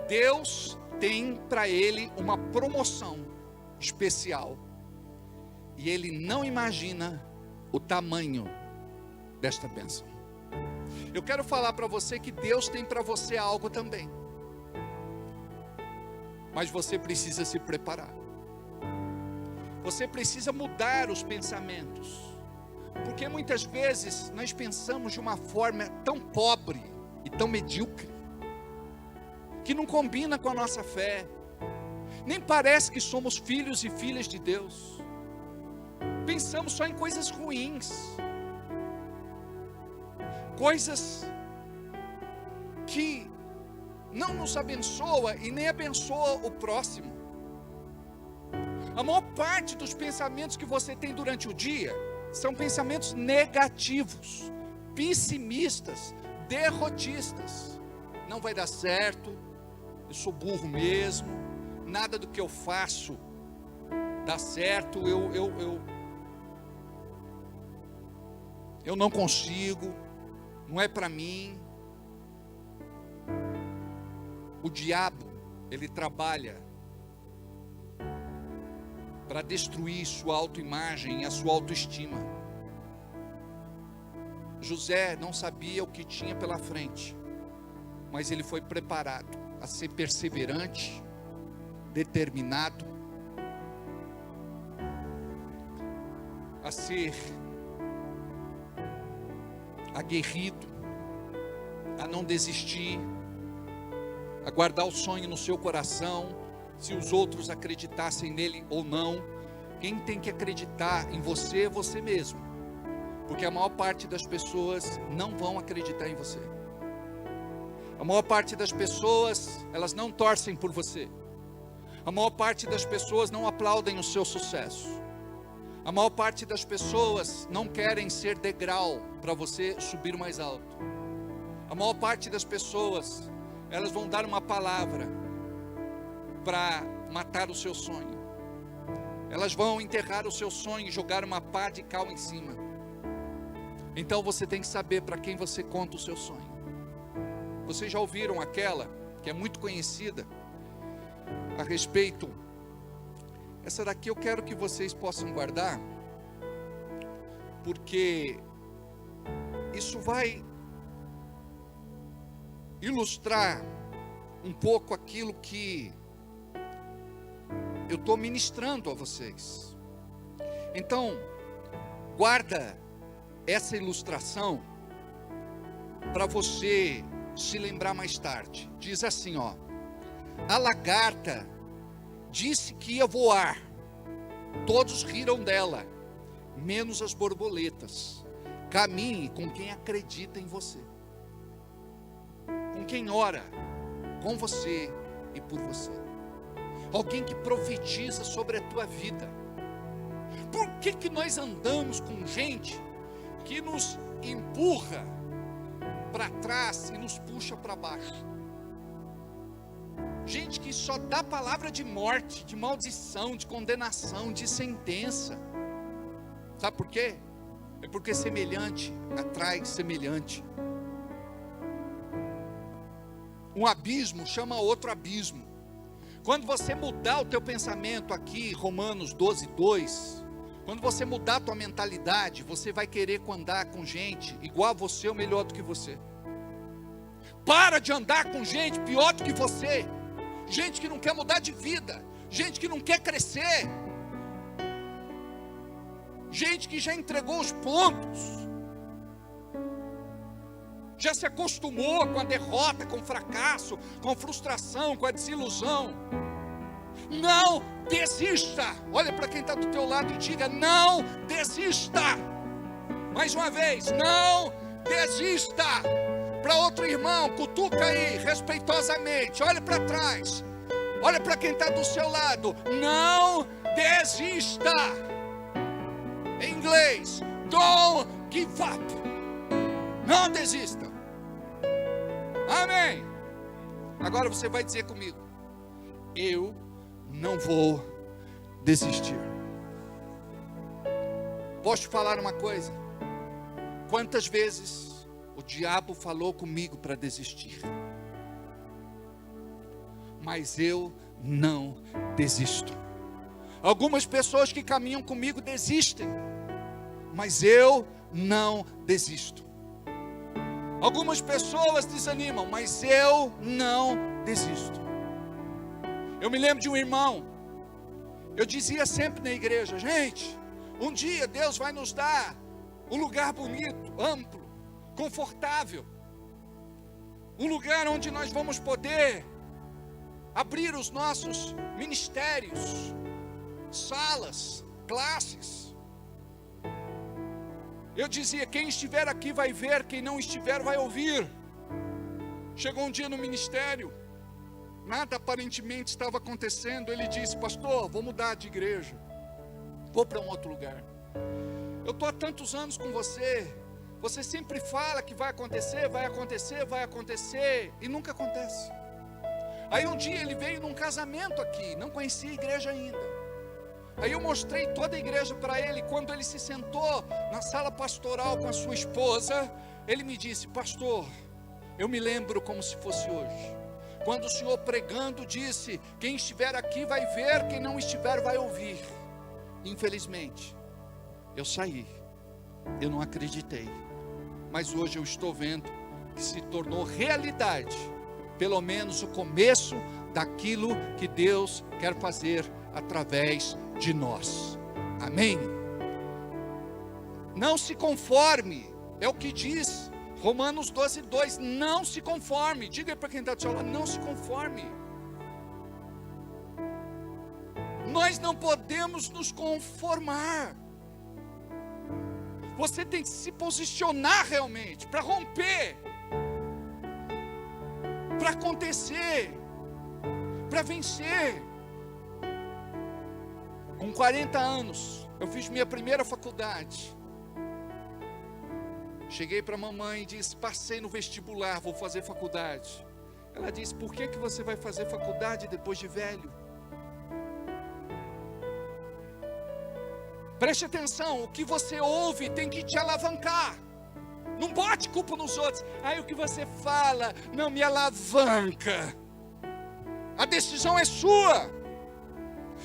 Deus tem para ele uma promoção especial, e ele não imagina o tamanho desta bênção. Eu quero falar para você que Deus tem para você algo também, mas você precisa se preparar. Você precisa mudar os pensamentos, porque muitas vezes nós pensamos de uma forma tão pobre e tão medíocre, que não combina com a nossa fé. Nem parece que somos filhos e filhas de Deus. Pensamos só em coisas ruins, coisas que não nos abençoa e nem abençoa o próximo. A maior parte dos pensamentos que você tem durante o dia são pensamentos negativos, pessimistas, derrotistas. Não vai dar certo, eu sou burro mesmo, nada do que eu faço dá certo, eu não consigo, não é para mim. O diabo, ele trabalha para destruir sua autoimagem e a sua autoestima. José não sabia o que tinha pela frente, mas ele foi preparado a ser perseverante, determinado, a ser aguerrido, a não desistir, a guardar o sonho no seu coração, se os outros acreditassem nele ou não. Quem tem que acreditar em você é você mesmo, porque a maior parte das pessoas não vão acreditar em você. A maior parte das pessoas, elas não torcem por você. A maior parte das pessoas não aplaudem o seu sucesso. A maior parte das pessoas não querem ser degrau para você subir mais alto. A maior parte das pessoas, elas vão dar uma palavra para matar o seu sonho. Elas vão enterrar o seu sonho e jogar uma pá de cal em cima. Então você tem que saber para quem você conta o seu sonho. Vocês já ouviram aquela que é muito conhecida a respeito? Essa daqui eu quero que vocês possam guardar, porque isso vai ilustrar um pouco aquilo que eu estou ministrando a vocês. Então, guarda essa ilustração para você se lembrar mais tarde. Diz assim, ó: a lagarta disse que ia voar, todos riram dela, menos as borboletas. Caminhe com quem acredita em você, com quem ora com você e por você, alguém que profetiza sobre a tua vida. Por que nós andamos com gente que nos empurra para trás e nos puxa para baixo? Gente que só dá palavra de morte, de maldição, de condenação, de sentença. Sabe por quê? É porque semelhante atrai semelhante. Um abismo chama outro abismo. Quando você mudar o teu pensamento aqui, Romanos 12:2, quando você mudar a tua mentalidade, você vai querer andar com gente igual a você ou melhor do que você. Para de andar com gente pior do que você. Gente que não quer mudar de vida, gente que não quer crescer, gente que já entregou os pontos, já se acostumou com a derrota, com o fracasso, com a frustração, com a desilusão. Não desista. Olha para quem está do teu lado e diga: não desista. Mais uma vez, não desista. Para outro irmão, cutuca aí, respeitosamente. Olha para trás. Olha para quem está do seu lado. Não desista. Em inglês, don't give up. Não desista. Amém. Agora você vai dizer comigo: eu não vou desistir. Posso te falar uma coisa? Quantas vezes o diabo falou comigo para desistir, mas eu não desisto. Algumas pessoas que caminham comigo desistem, mas eu não desisto. Algumas pessoas desanimam, mas eu não desisto. Eu me lembro de um irmão, eu dizia sempre na igreja: gente, um dia Deus vai nos dar um lugar bonito, amplo, confortável, um lugar onde nós vamos poder abrir os nossos ministérios, salas, classes. Eu dizia: quem estiver aqui vai ver, quem não estiver vai ouvir. Chegou um dia no ministério, nada aparentemente estava acontecendo. Ele disse: pastor, vou mudar de igreja, vou para um outro lugar. Eu estou há tantos anos com você, você sempre fala que vai acontecer, vai acontecer, vai acontecer, e nunca acontece. Aí um dia ele veio num casamento aqui, não conhecia a igreja ainda. Aí eu mostrei toda a igreja para ele. Quando ele se sentou na sala pastoral com a sua esposa, ele me disse: pastor, eu me lembro como se fosse hoje, quando o senhor pregando disse: quem estiver aqui vai ver, quem não estiver vai ouvir. Infelizmente, eu saí, eu não acreditei, mas hoje eu estou vendo que se tornou realidade, pelo menos o começo daquilo que Deus quer fazer através de nós. Amém? Não se conforme, é o que diz Romanos 12:2. Não se conforme. Diga para quem está do seu lado: não se conforme. Nós não podemos nos conformar. Você tem que se posicionar realmente para romper, para acontecer, para vencer. Com 40 anos, eu fiz minha primeira faculdade. Cheguei para a mamãe e disse: passei no vestibular, vou fazer faculdade. Ela disse: por que você vai fazer faculdade depois de velho? Preste atenção, o que você ouve tem que te alavancar. Não bote culpa nos outros. Aí o que você fala não me alavanca. A decisão é sua.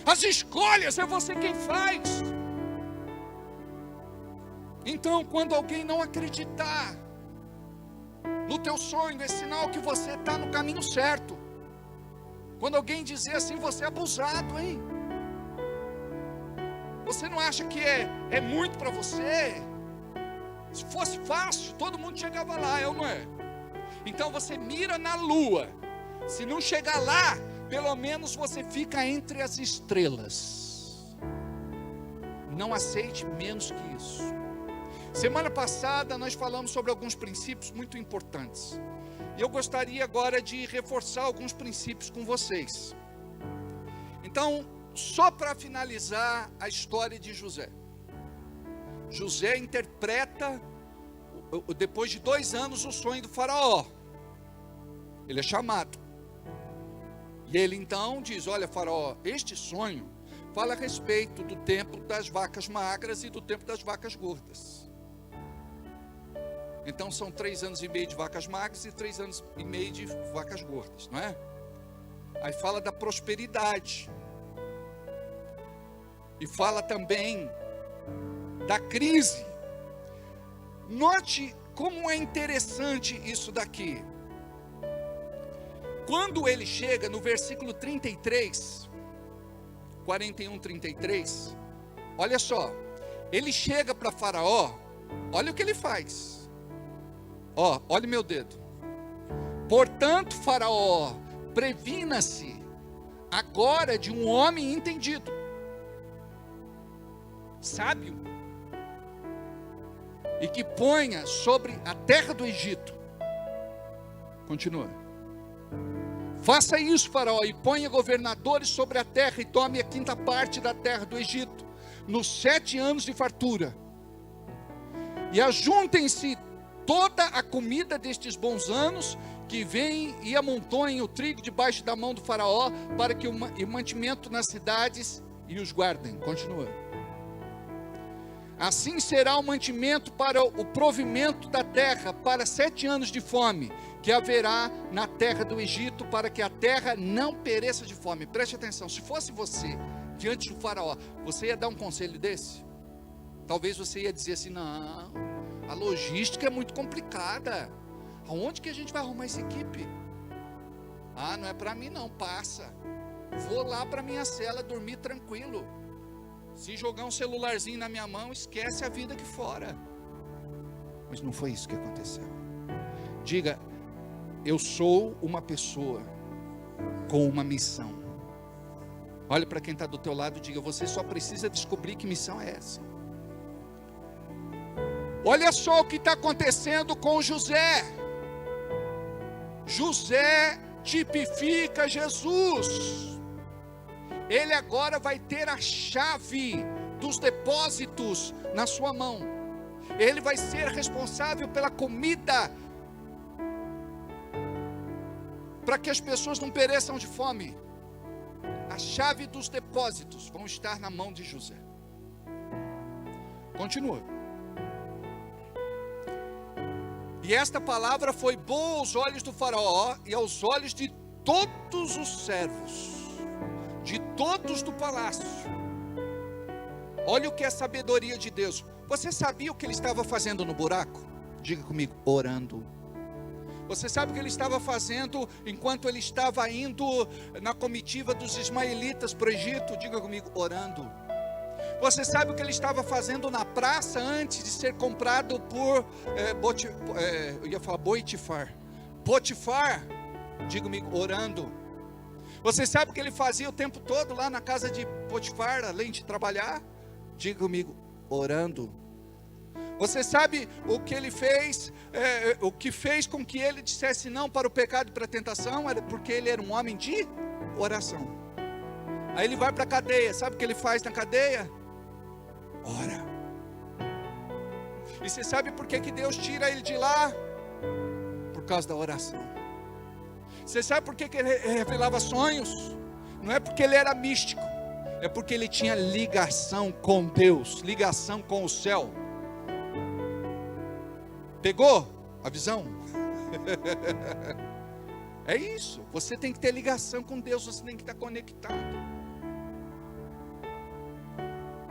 As escolhas é você quem faz. Então, quando alguém não acreditar no teu sonho, é sinal que você está no caminho certo. Quando alguém dizer assim: você é abusado, hein? Você não acha que é muito para você? Se fosse fácil, todo mundo chegava lá, é ou não é? Então você mira na lua. Se não chegar lá, pelo menos você fica entre as estrelas. Não aceite menos que isso. Semana passada nós falamos sobre alguns princípios muito importantes. E eu gostaria agora de reforçar alguns princípios com vocês. Então, só para finalizar a história de José. José interpreta, depois de 2 anos, o sonho do faraó. Ele é chamado. E ele então diz: olha, faraó, este sonho fala a respeito do tempo das vacas magras e do tempo das vacas gordas. Então são 3 anos e meio de vacas magras e 3 anos e meio de vacas gordas, não é? Aí fala da prosperidade. E fala também da crise. Note como é interessante isso daqui. Quando ele chega no versículo 33, 41, 33, olha só, ele chega para Faraó, olha o que ele faz. Ó, olha meu dedo. Portanto, Faraó, previna-se agora de um homem entendido, sábio, e que ponha sobre a terra do Egito. Continua. Faça isso, Faraó, e ponha governadores sobre a terra, e tome a 5ª parte da terra do Egito, nos 7 anos de fartura. E ajuntem-se toda a comida destes bons anos, que vêm e amontoem o trigo debaixo da mão do faraó, para que o mantimento nas cidades e os guardem. Continua. Assim será o mantimento para o provimento da terra, para 7 anos de fome, que haverá na terra do Egito, para que a terra não pereça de fome. Preste atenção, se fosse você, diante do faraó, você ia dar um conselho desse? Talvez você ia dizer assim: não, a logística é muito complicada. Aonde que a gente vai arrumar essa equipe? Ah, não é para mim não, passa. Vou lá para minha cela dormir tranquilo. Se jogar um celularzinho na minha mão, esquece a vida aqui fora. Mas não foi isso que aconteceu. Diga: eu sou uma pessoa com uma missão. Olha para quem está do teu lado e diga: você só precisa descobrir que missão é essa. Olha só o que está acontecendo com José. José tipifica Jesus. Ele agora vai ter a chave dos depósitos na sua mão. Ele vai ser responsável pela comida, para que as pessoas não pereçam de fome. A chave dos depósitos vão estar na mão de José. Continua. E esta palavra foi boa aos olhos do faraó e aos olhos de todos os servos, de todos do palácio. Olha o que é a sabedoria de Deus. Você sabia o que ele estava fazendo no buraco? Diga comigo: orando. Você sabe o que ele estava fazendo enquanto ele estava indo na comitiva dos ismaelitas para o Egito? Diga comigo: orando. Você sabe o que ele estava fazendo na praça antes de ser comprado por Potifar? Diga comigo: orando. Você sabe o que ele fazia o tempo todo lá na casa de Potifar, além de trabalhar? Diga comigo: orando. Você sabe o que ele fez, o que fez com que ele dissesse não para o pecado e para a tentação? Era porque ele era um homem de oração. Aí ele vai para a cadeia. Sabe o que ele faz na cadeia? Ora. E você sabe por que Deus tira ele de lá? Por causa da oração. Você sabe por que ele revelava sonhos? Não é porque ele era místico, é porque ele tinha ligação com Deus, ligação com o céu. Pegou a visão? É isso. Você tem que ter ligação com Deus, você tem que estar conectado.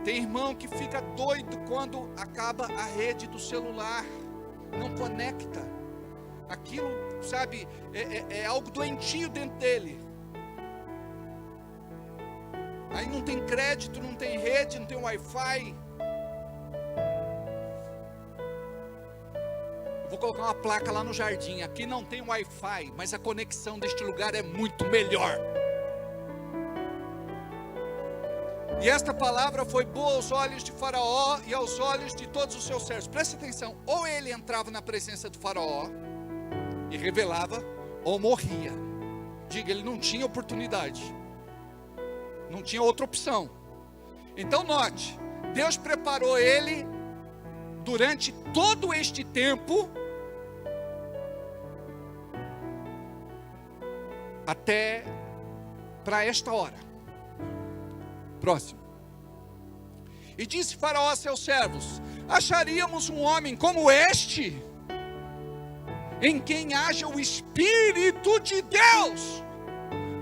Tem irmão que fica doido quando acaba a rede do celular, não conecta. Aquilo, sabe, é algo doentio dentro dele. Aí não tem crédito, não tem rede, não tem Wi-Fi. Eu vou colocar uma placa lá no jardim: aqui não tem Wi-Fi, mas a conexão deste lugar é muito melhor. E esta palavra foi boa aos olhos de Faraó e aos olhos de todos os seus servos. Preste atenção, ou ele entrava na presença do Faraó e revelava, ou morria. Diga, ele não tinha oportunidade, não tinha outra opção. Então note, Deus preparou ele durante todo este tempo, até para esta hora. Próximo. E disse Faraó a seus servos: acharíamos um homem como este, em quem haja o Espírito de Deus.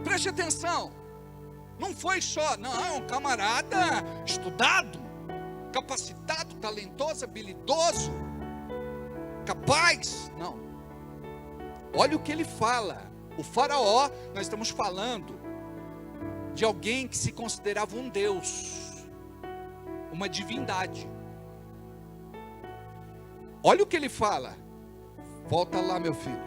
Preste atenção, não foi só, não, um camarada estudado, capacitado, talentoso, habilidoso, capaz. Não. Olha o que ele fala. O Faraó, nós estamos falando de alguém que se considerava um Deus, uma divindade. Olha o que ele fala. Volta lá, meu filho.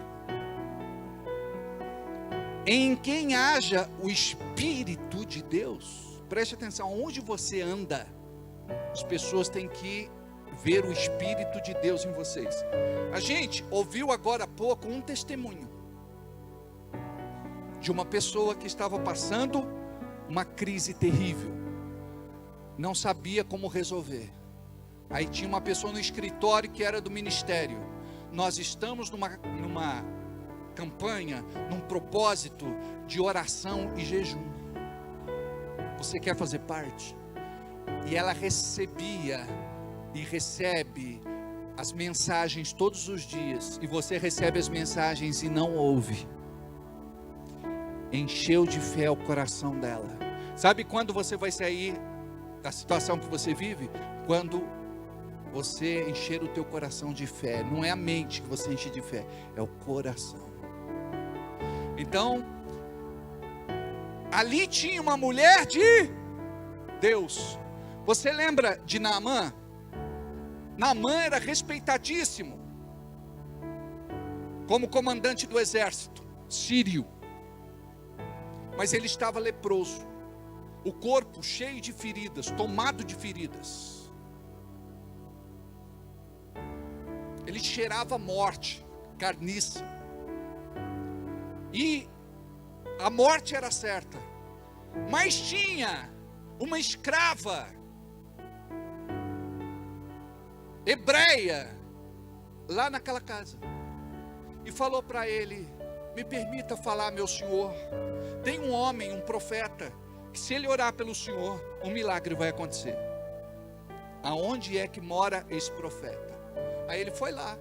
Em quem haja o Espírito de Deus. Preste atenção, onde você anda, as pessoas têm que ver o Espírito de Deus em vocês. A gente ouviu agora há pouco um testemunho de uma pessoa que estava passando uma crise terrível, não sabia como resolver. Aí tinha uma pessoa no escritório que era do ministério. Nós estamos numa campanha, num propósito de oração e jejum. Você quer fazer parte? E ela recebia e recebe as mensagens todos os dias. E você recebe as mensagens e não ouve. Encheu de fé o coração dela. Sabe quando você vai sair da situação que você vive? Quando você encher o teu coração de fé. Não é a mente que você enche de fé, é o coração. Então, ali tinha uma mulher de Deus. Você lembra de Naamã? Naamã era respeitadíssimo como comandante do exército sírio. Mas ele estava leproso, o corpo cheio de feridas, tomado de feridas. Ele cheirava morte, carniça. E a morte era certa. Mas tinha uma escrava hebreia lá naquela casa. E falou para ele: me permita falar, meu senhor. Tem um homem, um profeta, que se ele orar pelo senhor, um milagre vai acontecer. Aonde é que mora esse profeta? Aí ele foi lá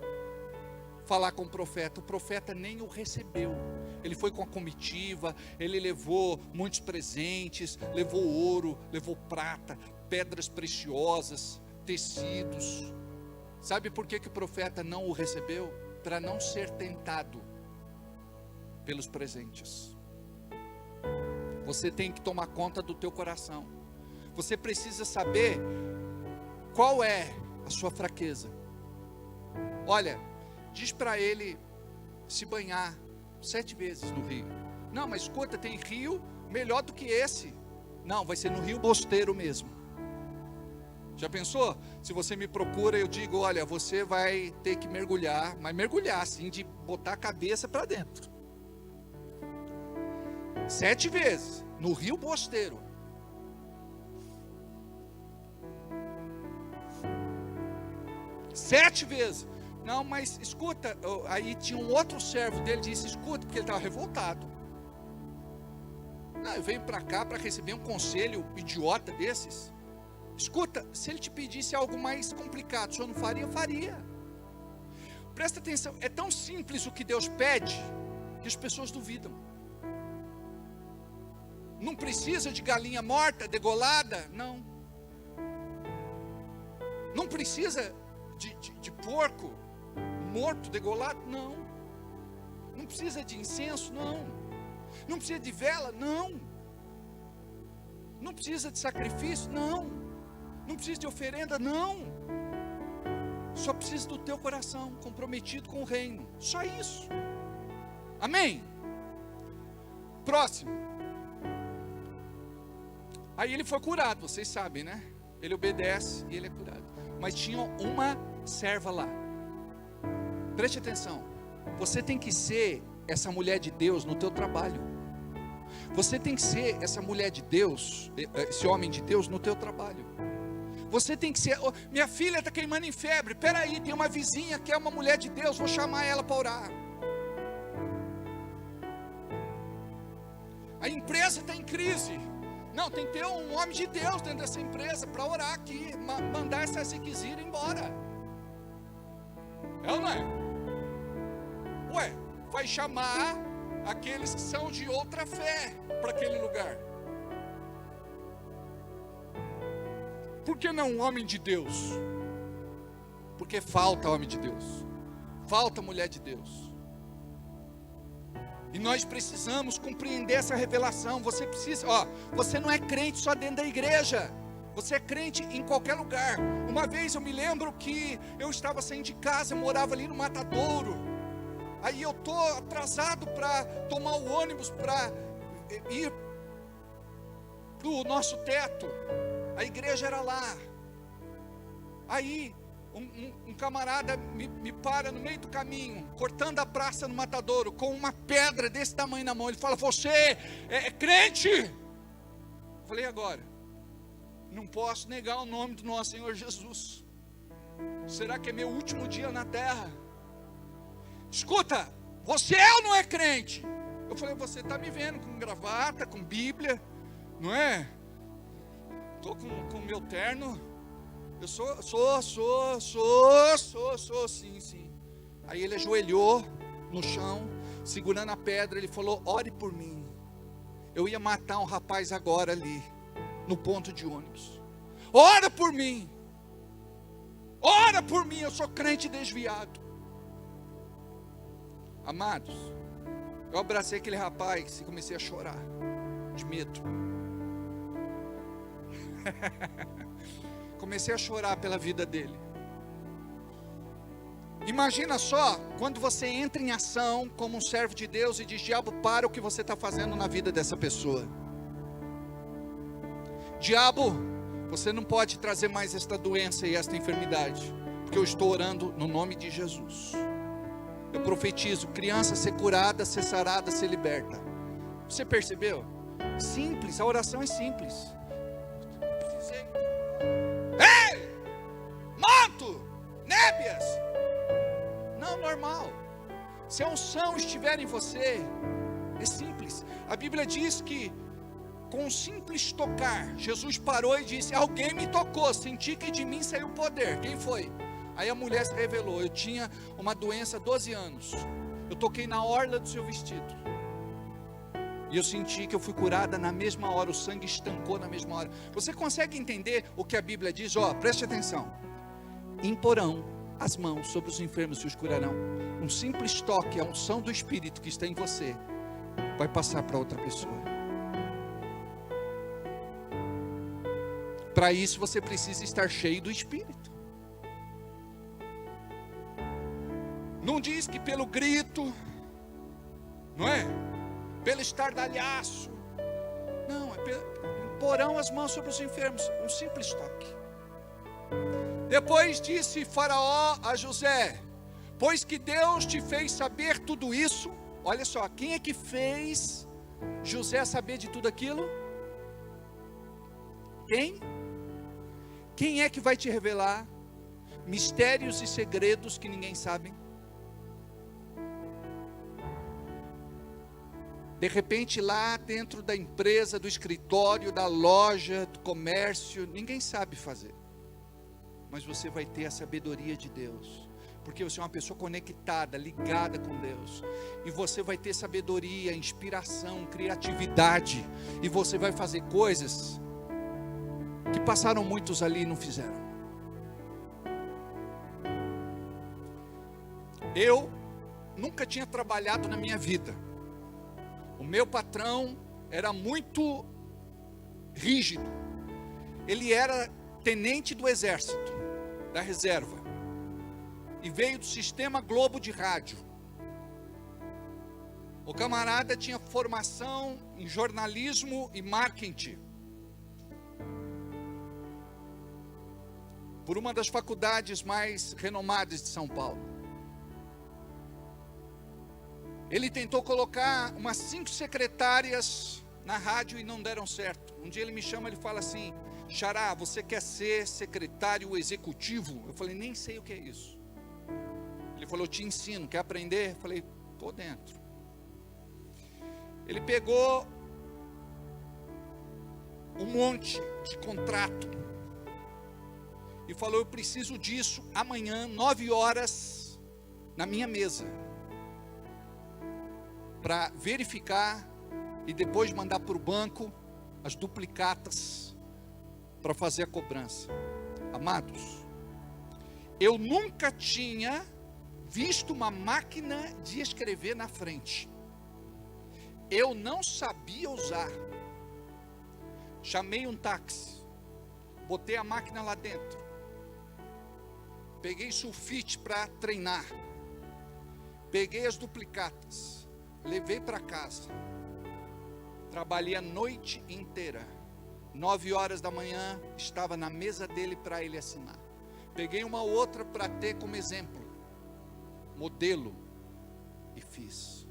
falar com o profeta nem o recebeu. Ele foi com a comitiva, ele levou muitos presentes, levou ouro, levou prata, pedras preciosas, tecidos. Sabe por que o profeta não o recebeu? Para não ser tentado pelos presentes. Você tem que tomar conta do teu coração. Você precisa saber qual é a sua fraqueza. Olha, diz para ele se banhar 7 vezes no rio. Não, mas escuta, tem rio melhor do que esse. Não, vai ser no Rio Bosteiro mesmo. Já pensou? Se você me procura, eu digo: olha, você vai ter que mergulhar, mas mergulhar assim, de botar a cabeça para dentro. 7 vezes no Rio Bosteiro. Sete vezes. Não, mas escuta. Aí tinha um outro servo dele, disse: escuta, porque ele estava revoltado. Não, eu venho para cá para receber um conselho idiota desses. Escuta, se ele te pedisse algo mais complicado, o senhor não faria? Eu faria. Presta atenção, é tão simples o que Deus pede, que as pessoas duvidam. Não precisa de galinha morta, degolada, não. Não precisa de porco morto, degolado, não. Não precisa de incenso, não. Não precisa de vela, não. Não precisa de sacrifício, não. Não precisa de oferenda, não. Só precisa do teu coração comprometido com o reino. Só isso. Amém? Próximo. Aí ele foi curado, vocês sabem, né? Ele obedece e ele é curado. Mas tinha uma serva lá. Preste atenção. Você tem que ser essa mulher de Deus no teu trabalho. Você tem que ser essa mulher de Deus, esse homem de Deus no teu trabalho. Você tem que ser, minha filha está queimando em febre. Peraí, tem uma vizinha que é uma mulher de Deus, vou chamar ela para orar. A empresa está em crise. Não, tem que ter um homem de Deus dentro dessa empresa para orar aqui, mandar essa ziquezira embora. É ou não é? Ué, vai chamar aqueles que são de outra fé para aquele lugar. Por que não um homem de Deus? Porque falta homem de Deus, falta mulher de Deus. E nós precisamos compreender essa revelação. Você precisa, você não é crente só dentro da igreja. Você é crente em qualquer lugar. Uma vez eu me lembro que eu estava saindo de casa, eu morava ali no Matadouro. Aí eu tô atrasado para tomar o ônibus para ir pro nosso teto. A igreja era lá. Aí um camarada me para no meio do caminho, cortando a praça no Matadouro, com uma pedra desse tamanho na mão. Ele fala: você é crente? Eu falei: agora, não posso negar o nome do nosso Senhor Jesus. Será que é meu último dia na terra? Escuta, você é ou não é crente? Eu falei: você está me vendo com gravata, com Bíblia, não é? Estou com meu terno. Eu sou, sim. Aí ele ajoelhou no chão, segurando a pedra. Ele falou: ore por mim. Eu ia matar um rapaz agora ali, no ponto de ônibus. Ora por mim. Ora por mim, eu sou crente desviado. Amados, eu abracei aquele rapaz e comecei a chorar, de medo. Comecei a chorar pela vida dele. Imagina só, quando você entra em ação como um servo de Deus e diz: diabo, para o que você está fazendo na vida dessa pessoa. Diabo, você não pode trazer mais esta doença e esta enfermidade, porque eu estou orando no nome de Jesus. Eu profetizo: criança ser curada, ser sarada, ser liberta. Você percebeu? Simples, a oração é simples. Ei! Manto! Nébias! Não, normal. Se a unção estiver em você, é simples. A Bíblia diz que com um simples tocar, Jesus parou e disse: alguém me tocou, senti que de mim saiu poder. Quem foi? Aí a mulher se revelou: eu tinha uma doença há 12 anos. Eu toquei na orla do seu vestido. E eu senti que eu fui curada na mesma hora. O sangue estancou na mesma hora. Você consegue entender o que a Bíblia diz? Preste atenção. Imporão as mãos sobre os enfermos e os curarão. Um simples toque, a unção do Espírito que está em você vai passar para outra pessoa. Para isso você precisa estar cheio do Espírito. Não diz que pelo grito, não é? Pelo estardalhaço. Não, imporão as mãos sobre os enfermos. Um simples toque. Depois disse Faraó a José: pois que Deus te fez saber tudo isso. Olha só, quem é que fez José saber de tudo aquilo? Quem? Quem é que vai te revelar mistérios e segredos que ninguém sabe? De repente lá dentro da empresa, do escritório, da loja, do comércio, ninguém sabe fazer. Mas você vai ter a sabedoria de Deus. Porque você é uma pessoa conectada, ligada com Deus. E você vai ter sabedoria, inspiração, criatividade. E você vai fazer coisas que passaram muitos ali e não fizeram. Eu nunca tinha trabalhado na minha vida. O meu patrão era muito rígido. Ele era tenente do exército, da reserva. E veio do sistema Globo de rádio. O camarada tinha formação em jornalismo e marketing. por uma das faculdades mais renomadas de São Paulo. Ele tentou colocar umas 5 secretárias na rádio e não deram certo. Um dia ele me chama, ele fala assim: Xará, você quer ser secretário executivo? Eu falei: nem sei o que é isso. Ele falou: eu te ensino, quer aprender? Eu falei: tô dentro. Ele pegou um monte de contrato e falou: eu preciso disso amanhã, 9 horas, na minha mesa, para verificar e depois mandar para o banco as duplicatas para fazer a cobrança. Amados, eu nunca tinha visto uma máquina de escrever na frente. Eu não sabia usar. Chamei um táxi, botei a máquina lá dentro, peguei sulfite para treinar, peguei as duplicatas, levei para casa, trabalhei a noite inteira. 9 horas da manhã estava na mesa dele para ele assinar. Peguei uma outra para ter como exemplo, modelo, e fiz.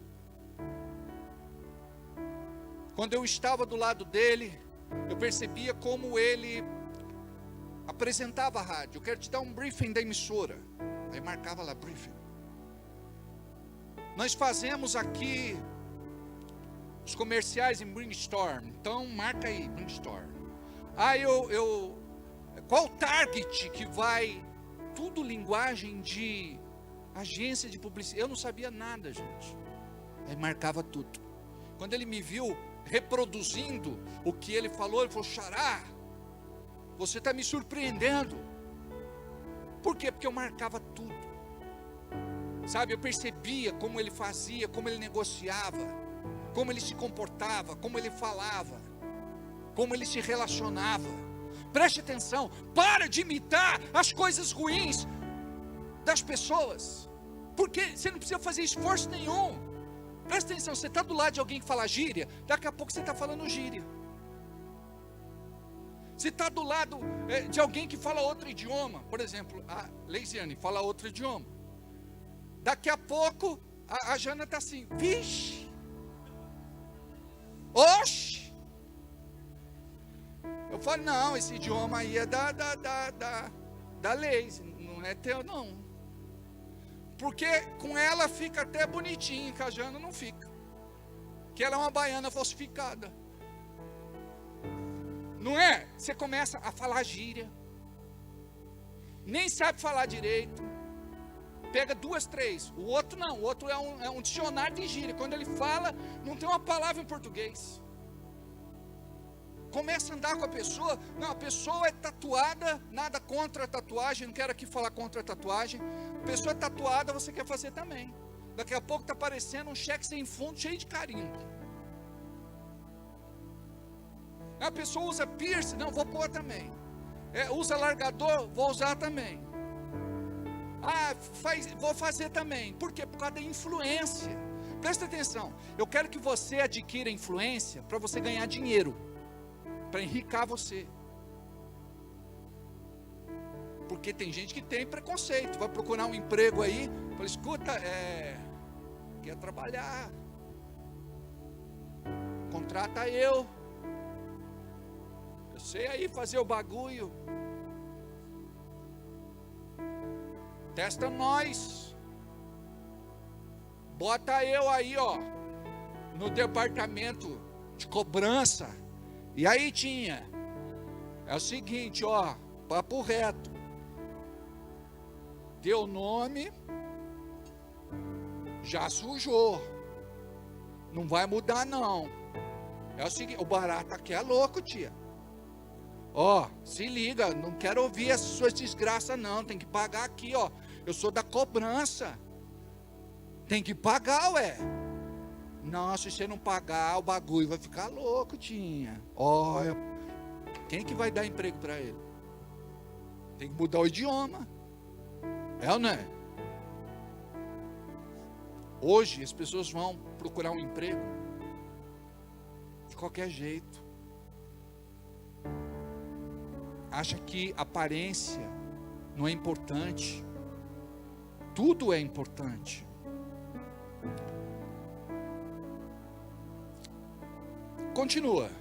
Quando eu estava do lado dele, eu percebia como ele apresentava a rádio. Eu quero te dar um briefing da emissora. Aí marcava lá, briefing. Nós fazemos aqui os comerciais em Brainstorm. Então marca aí, Brainstorm. Aí qual o target que vai? Tudo linguagem de agência de publicidade. Eu não sabia nada, gente. Aí marcava tudo. Quando ele me viu reproduzindo o que ele falou, ele falou: Xará, você está me surpreendendo. Por quê? Porque eu marcava tudo. Sabe, eu percebia como ele fazia, como ele negociava, como ele se comportava, como ele falava, como ele se relacionava. Preste atenção, para de imitar as coisas ruins das pessoas, porque você não precisa fazer esforço nenhum. Presta atenção, você está do lado de alguém que fala gíria, daqui a pouco você está falando gíria. Você está do lado de alguém que fala outro idioma, por exemplo, a Leisiane fala outro idioma. Daqui a pouco a Jana está assim: vixe, oxe. Eu falo: não, esse idioma aí é da Leis, não é teu não. Porque com ela fica até bonitinho, com a Jana não fica. Que ela é uma baiana falsificada. Não é? Você começa a falar gíria. Nem sabe falar direito. Pega 2, 3. O outro não. O outro é um dicionário de gíria. Quando ele fala, não tem uma palavra em português. Começa a andar com a pessoa. Não, a pessoa é tatuada. Nada contra a tatuagem. Não quero aqui falar contra a tatuagem. A pessoa é tatuada, você quer fazer também. Daqui a pouco está aparecendo um cheque sem fundo, cheio de carimbo. A pessoa usa piercing, não, vou pôr também. Usa largador, vou usar também. Vou fazer também. Por quê? Por causa da influência. Presta atenção, eu quero que você adquira influência para você ganhar dinheiro, para enricar você. Porque tem gente que tem preconceito, vai procurar um emprego aí, fala: escuta, quer trabalhar, contrata eu sei aí fazer o bagulho, testa nós, bota eu aí, ó, no departamento de cobrança. E aí é o seguinte, ó, papo reto, teu nome já sujou, não vai mudar não. É o seguinte, o barato aqui é louco, tia. Ó, se liga, não quero ouvir essas suas desgraças não, tem que pagar aqui, ó. Eu sou da cobrança, tem que pagar, ué. Não, se você não pagar, o bagulho vai ficar louco, tia. Olha, quem que vai dar emprego para ele? Tem que mudar o idioma. É ou não é? Hoje as pessoas vão procurar um emprego de qualquer jeito. Acha que aparência não é importante. Tudo é importante. Continua.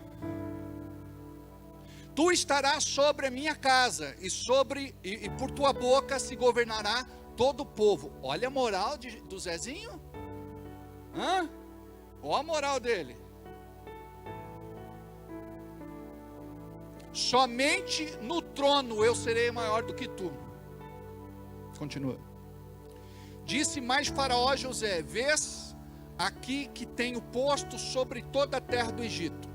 Tu estarás sobre a minha casa, e por tua boca se governará todo o povo. Olha a moral do Zezinho. Olha a moral dele. Somente no trono eu serei maior do que tu. Continua. Disse mais Faraó a José: vês aqui que tenho posto sobre toda a terra do Egito.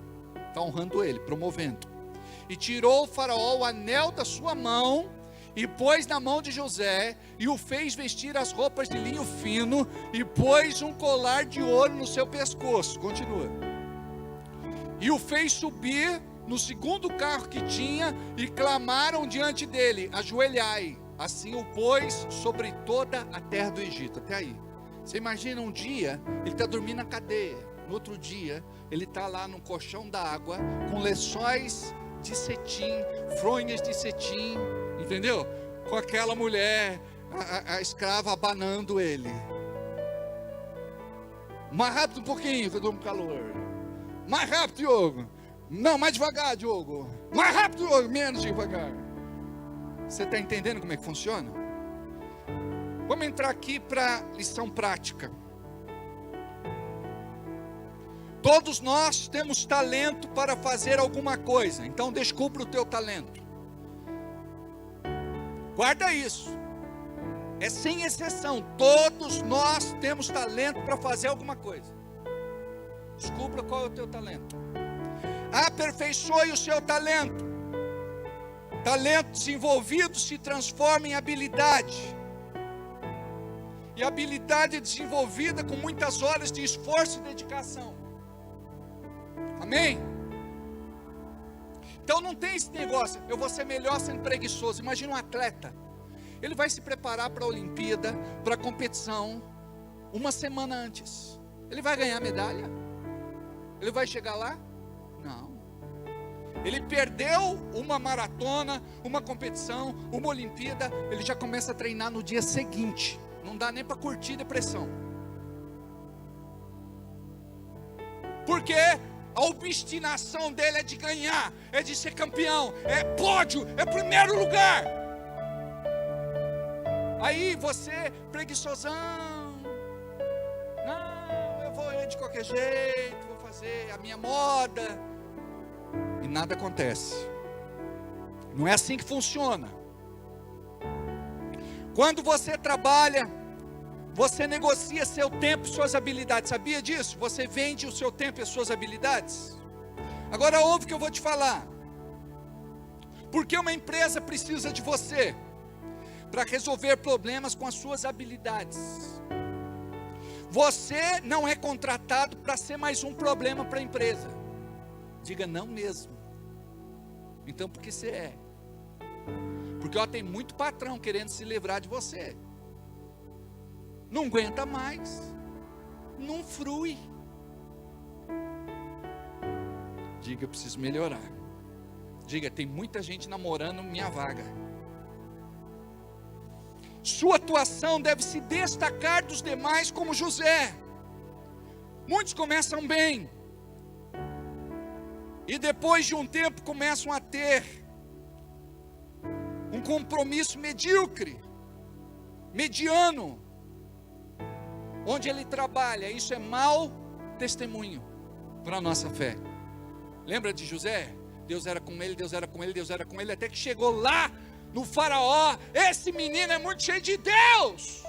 Está honrando ele, promovendo. E tirou o Faraó o anel da sua mão, e pôs na mão de José, e o fez vestir as roupas de linho fino, e pôs um colar de ouro no seu pescoço. Continua. E o fez subir no segundo carro que tinha, e clamaram diante dele: ajoelhai. Assim o pôs sobre toda a terra do Egito. Até aí. Você imagina um dia, ele está dormindo na cadeia. No outro dia, ele está lá no colchão d'água, com lençóis de cetim, fronhas de cetim, entendeu? Com aquela mulher, a escrava abanando ele. Mais rápido um pouquinho, que eu estou com calor. Mais rápido, Diogo. Não, mais devagar, Diogo. Mais rápido, Diogo. Menos devagar. Você está entendendo como é que funciona? Vamos entrar aqui para lição prática. Todos nós temos talento para fazer alguma coisa. Então descubra o teu talento. Guarda isso. É sem exceção. Todos nós temos talento para fazer alguma coisa. Descubra qual é o teu talento. Aperfeiçoe o seu talento. Talento desenvolvido se transforma em habilidade. E a habilidade é desenvolvida com muitas horas de esforço e dedicação. Amém? Então não tem esse negócio, eu vou ser melhor sendo preguiçoso. Imagina um atleta. Ele vai se preparar para a Olimpíada, para a competição, uma semana antes. Ele vai ganhar medalha? Ele vai chegar lá? Não. Ele perdeu uma maratona, uma competição, uma Olimpíada, ele já começa a treinar no dia seguinte. Não dá nem para curtir depressão. Porque a obstinação dele é de ganhar, é de ser campeão, é pódio, é primeiro lugar. Aí você, preguiçosão, não, eu vou ir de qualquer jeito, vou fazer a minha moda. E nada acontece. Não é assim que funciona. Quando você trabalha, você negocia seu tempo e suas habilidades. Sabia disso? Você vende o seu tempo e as suas habilidades. Agora ouve o que eu vou te falar. Porque uma empresa precisa de você para resolver problemas com as suas habilidades. Você não é contratado para ser mais um problema para a empresa. Diga não mesmo. Então por que você é? Porque tem muito patrão querendo se livrar de você. Não aguenta mais. Não frui. Diga, eu preciso melhorar. Diga, tem muita gente namorando minha vaga. Sua atuação deve se destacar dos demais como José. Muitos começam bem. E depois de um tempo começam a ter um compromisso medíocre, mediano, onde ele trabalha. Isso é mau testemunho para a nossa fé. Lembra de José? Deus era com ele, Deus era com ele, Deus era com ele, até que chegou lá no Faraó. Esse menino é muito cheio de Deus.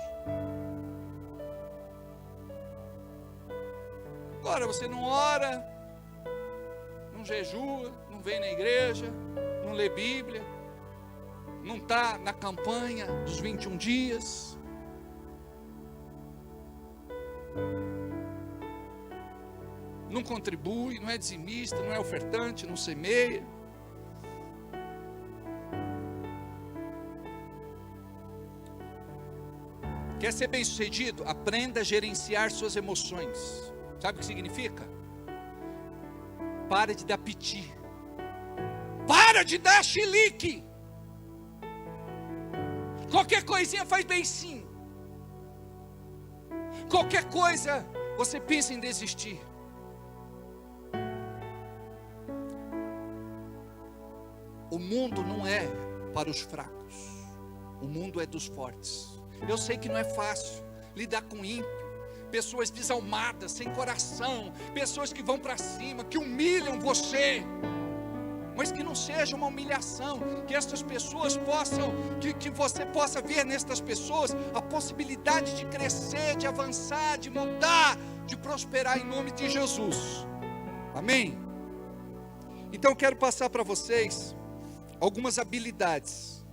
Agora você não ora, não jejua, não vem na igreja, não lê Bíblia, não está na campanha dos 21 dias. Não contribui, não é dizimista, não é ofertante, não semeia. Quer ser bem sucedido? Aprenda a gerenciar suas emoções. Sabe o que significa? Para de dar piti. Para de dar chilique. Qualquer coisinha faz bem sim. Qualquer coisa você pensa em desistir. O mundo não é para os fracos. O mundo é dos fortes. Eu sei que não é fácil lidar com ímpio, pessoas desalmadas, sem coração, pessoas que vão para cima, que humilham você. Mas que não seja uma humilhação, que estas pessoas possam, que você possa ver nestas pessoas a possibilidade de crescer, de avançar, de mudar, de prosperar em nome de Jesus. Amém? Então eu quero passar para vocês algumas habilidades.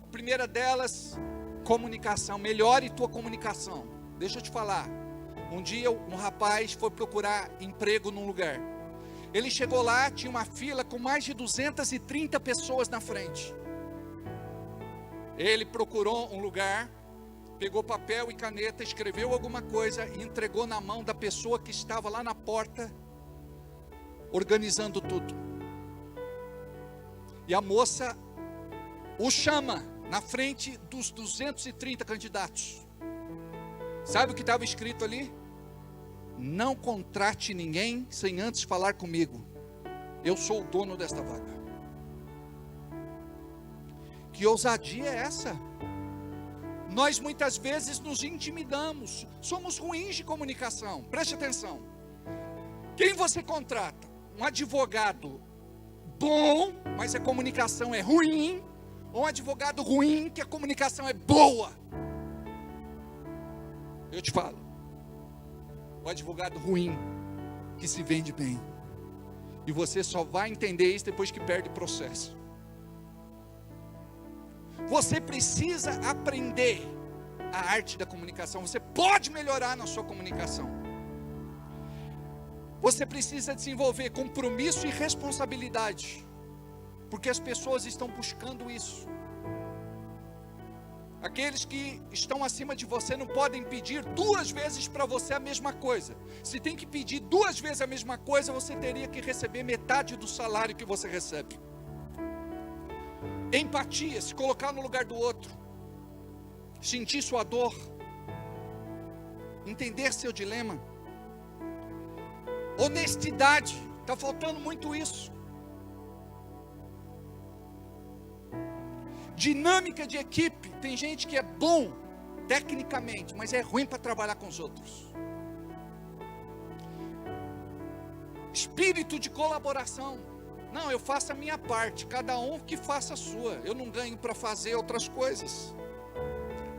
A primeira delas, comunicação. Melhore tua comunicação. Deixa eu te falar. Um dia um rapaz foi procurar emprego num lugar. Ele chegou lá, tinha uma fila com mais de 230 pessoas na frente. Ele procurou um lugar, pegou papel e caneta, escreveu alguma coisa e entregou na mão da pessoa que estava lá na porta, organizando tudo. E a moça o chama na frente dos 230 candidatos. Sabe o que estava escrito ali? Não contrate ninguém sem antes falar comigo. Eu sou o dono desta vaga. Que ousadia é essa? Nós muitas vezes nos intimidamos. Somos ruins de comunicação. Preste atenção. Quem você contrata? Um advogado bom, mas a comunicação é ruim, ou um advogado ruim que a comunicação é boa? Eu te falo, o advogado ruim que se vende bem, e você só vai entender isso depois que perde o processo. Você precisa aprender a arte da comunicação. Você pode melhorar na sua comunicação. Você precisa desenvolver compromisso e responsabilidade, porque as pessoas estão buscando isso. Aqueles que estão acima de você não podem pedir 2 vezes para você a mesma coisa. Se tem que pedir 2 vezes a mesma coisa, você teria que receber metade do salário que você recebe. Empatia, se colocar no lugar do outro, sentir sua dor, entender seu dilema. Honestidade, está faltando muito isso. Dinâmica de equipe, tem gente que é bom tecnicamente, mas é ruim para trabalhar com os outros. Espírito de colaboração. Não, eu faço a minha parte, cada um que faça a sua. Eu não ganho para fazer outras coisas.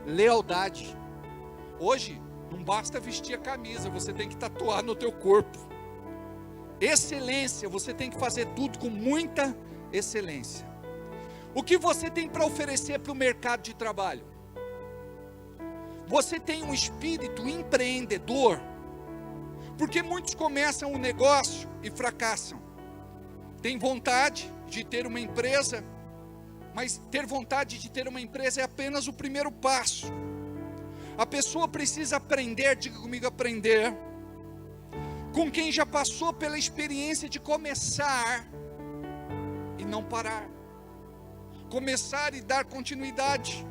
Lealdade. Hoje, não basta vestir a camisa, você tem que tatuar no teu corpo. Excelência, você tem que fazer tudo com muita excelência. O que você tem para oferecer para o mercado de trabalho? Você tem um espírito empreendedor? Porque muitos começam um negócio e fracassam. Tem vontade de ter uma empresa, mas ter vontade de ter uma empresa é apenas o primeiro passo. A pessoa precisa aprender, diga comigo, aprender, com quem já passou pela experiência de começar e não parar. Começar e dar continuidade.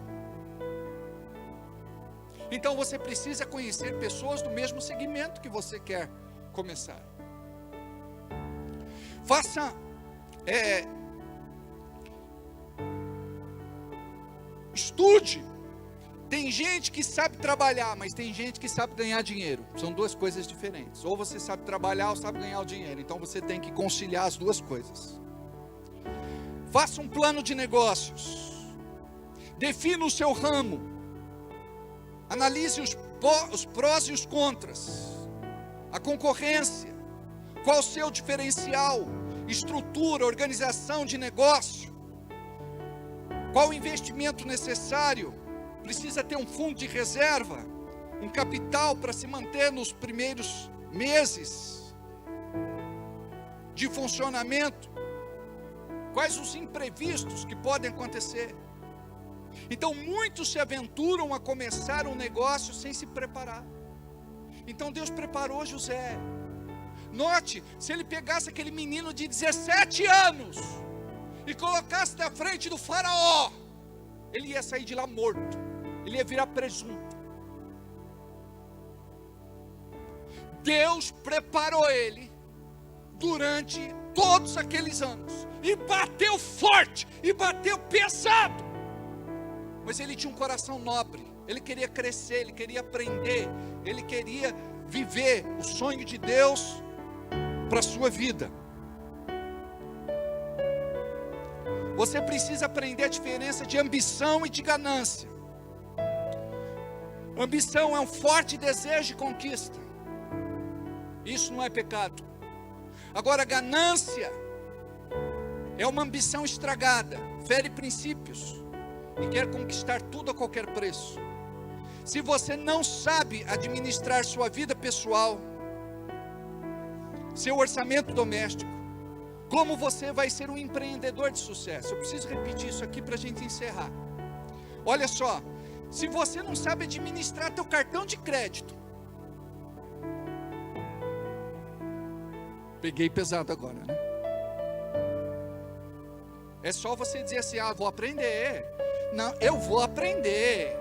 Então você precisa conhecer pessoas do mesmo segmento que você quer começar. Faça estude. Tem gente que sabe trabalhar, mas tem gente que sabe ganhar dinheiro. São 2 coisas diferentes. Ou você sabe trabalhar ou sabe ganhar o dinheiro. Então você tem que conciliar as 2 coisas. Faça um plano de negócios. Defina o seu ramo. Analise os prós e os contras. A concorrência. Qual o seu diferencial? Estrutura, organização de negócio. Qual o investimento necessário? Precisa ter um fundo de reserva, um capital para se manter nos primeiros meses de funcionamento. Quais os imprevistos que podem acontecer? Então muitos se aventuram a começar um negócio sem se preparar. Então Deus preparou José. Note, se ele pegasse aquele menino de 17 anos e colocasse na frente do faraó, ele ia sair de lá morto, ele ia virar presunto. Deus preparou ele durante todos aqueles anos, e bateu forte, e bateu pesado, mas ele tinha um coração nobre, ele queria crescer, ele queria aprender, ele queria viver o sonho de Deus para a sua vida. Você precisa aprender a diferença de ambição e de ganância. Ambição é um forte desejo de conquista, isso não é pecado. Agora, ganância é uma ambição estragada, fere princípios e quer conquistar tudo a qualquer preço. Se você não sabe administrar sua vida pessoal, seu orçamento doméstico, como você vai ser um empreendedor de sucesso? Eu preciso repetir isso aqui para a gente encerrar. Olha só, se você não sabe administrar teu cartão de crédito, peguei pesado agora, né? É só você dizer assim: ah, vou aprender. Não, eu vou aprender.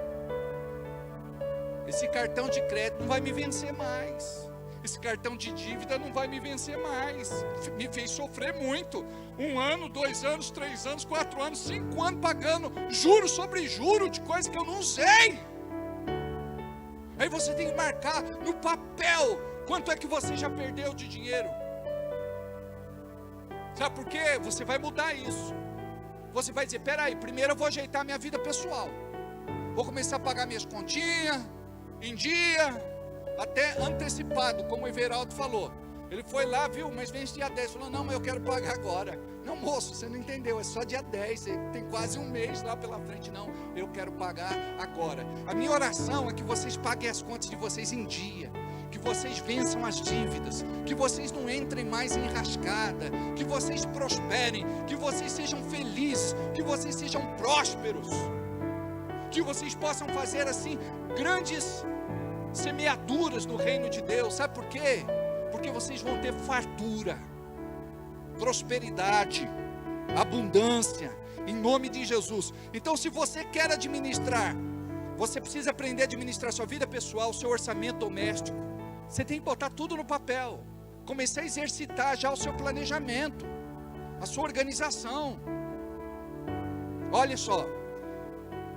Esse cartão de crédito não vai me vencer mais. Esse cartão de dívida não vai me vencer mais. Me fez sofrer muito. 1 ano, 2 anos, 3 anos, 4 anos, 5 anos pagando juro sobre juro de coisa que eu não usei. Aí você tem que marcar no papel quanto é que você já perdeu de dinheiro. Sabe por quê? Você vai mudar isso. Você vai dizer: peraí, primeiro eu vou ajeitar minha vida pessoal. Vou começar a pagar minhas continhas em dia, até antecipado, como o Everaldo falou. Ele foi lá, viu, mas vence dia 10. Falou: não, mas eu quero pagar agora. Não, moço, você não entendeu, é só dia 10. Você tem quase um mês lá pela frente. Não, eu quero pagar agora. A minha oração é que vocês paguem as contas de vocês em dia, que vocês vençam as dívidas, que vocês não entrem mais em enrascada, que vocês prosperem, que vocês sejam felizes, que vocês sejam prósperos, que vocês possam fazer assim grandes semeaduras no reino de Deus. Sabe por quê? Porque vocês vão ter fartura, prosperidade, abundância, em nome de Jesus. Então, se você quer administrar, você precisa aprender a administrar sua vida pessoal, seu orçamento doméstico. Você tem que botar tudo no papel, começar a exercitar já o seu planejamento, a sua organização. Olha só,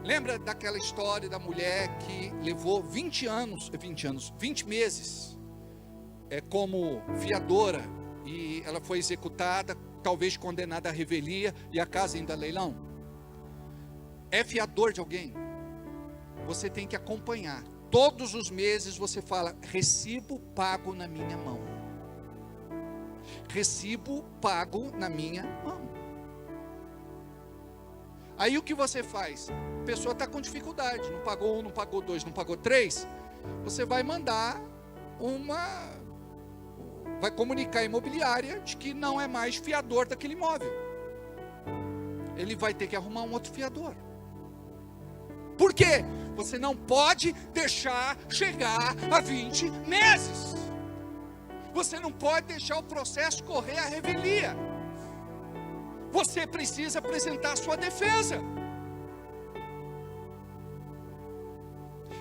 lembra daquela história da mulher que levou 20 meses como fiadora, e ela foi executada, talvez condenada à revelia, e a casa ainda leilão? É fiador de alguém? Você tem que acompanhar. Todos os meses você fala: recibo pago na minha mão. Recibo pago na minha mão. Aí o que você faz? A pessoa está com dificuldade, não pagou 1, não pagou 2, não pagou 3. Você vai mandar vai comunicar a imobiliária de que não é mais fiador daquele imóvel. Ele vai ter que arrumar um outro fiador. Por quê? Você não pode deixar chegar a 20 meses. Você não pode deixar o processo correr à revelia. Você precisa apresentar a sua defesa.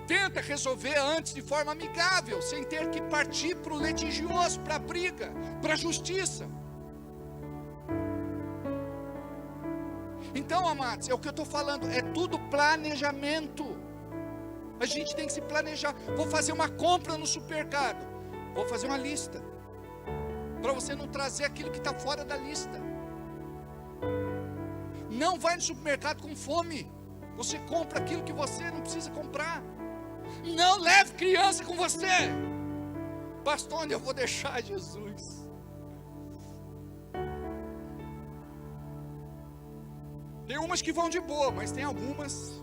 Tenta resolver antes de forma amigável, sem ter que partir para o litigioso, para a briga, para a justiça. Então, amados, é o que eu estou falando, é tudo planejamento. A gente tem que se planejar. Vou fazer uma compra no supermercado, vou fazer uma lista, para você não trazer aquilo que está fora da lista. Não vai no supermercado com fome. Você compra aquilo que você não precisa comprar. Não leve criança com você. Pastor, onde eu vou deixar Jesus? Tem umas que vão de boa, mas tem algumas.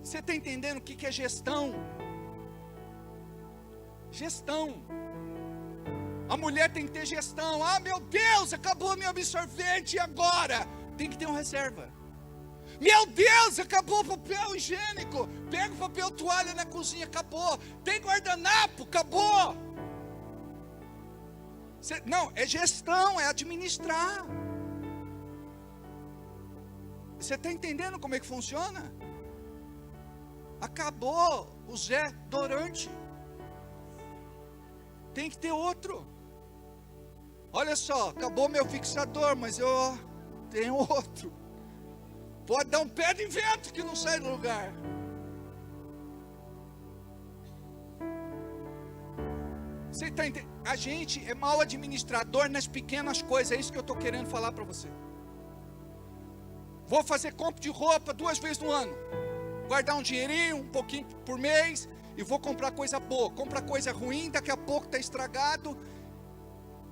Você está entendendo o que é gestão? Gestão. A mulher tem que ter gestão. Ah, meu Deus, acabou meu absorvente, e agora? Tem que ter uma reserva. Meu Deus, acabou o papel higiênico. Pega o papel toalha na cozinha, acabou. Tem guardanapo, acabou. Não, é gestão, é administrar. Você está entendendo como é que funciona? Acabou o Zé Dorante. Tem que ter outro. Olha só, acabou meu fixador, mas eu tenho outro. Pode dar um pé de vento que não sai do lugar. Você está entendendo? A gente é mau administrador nas pequenas coisas. É isso que eu estou querendo falar para você. Vou fazer compra de roupa 2 vezes no ano. Guardar um dinheirinho, um pouquinho por mês. E vou comprar coisa boa. Comprar coisa ruim, daqui a pouco está estragado.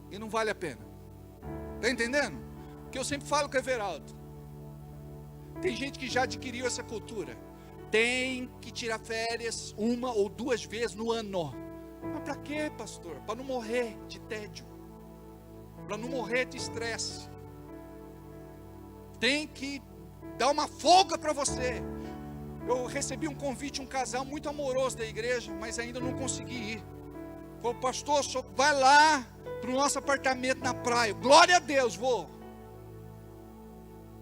E não vale a pena. Está entendendo? Porque eu sempre falo com o Everaldo. Tem gente que já adquiriu essa cultura. Tem que tirar férias 1 ou 2 vezes no ano. Mas para quê, pastor? Para não morrer de tédio. Para não morrer de estresse. Tem que dar uma folga para você. Eu recebi um convite, um casal muito amoroso da igreja, mas ainda não consegui ir. Falei, pastor, vai lá para o nosso apartamento na praia. Glória a Deus, vou.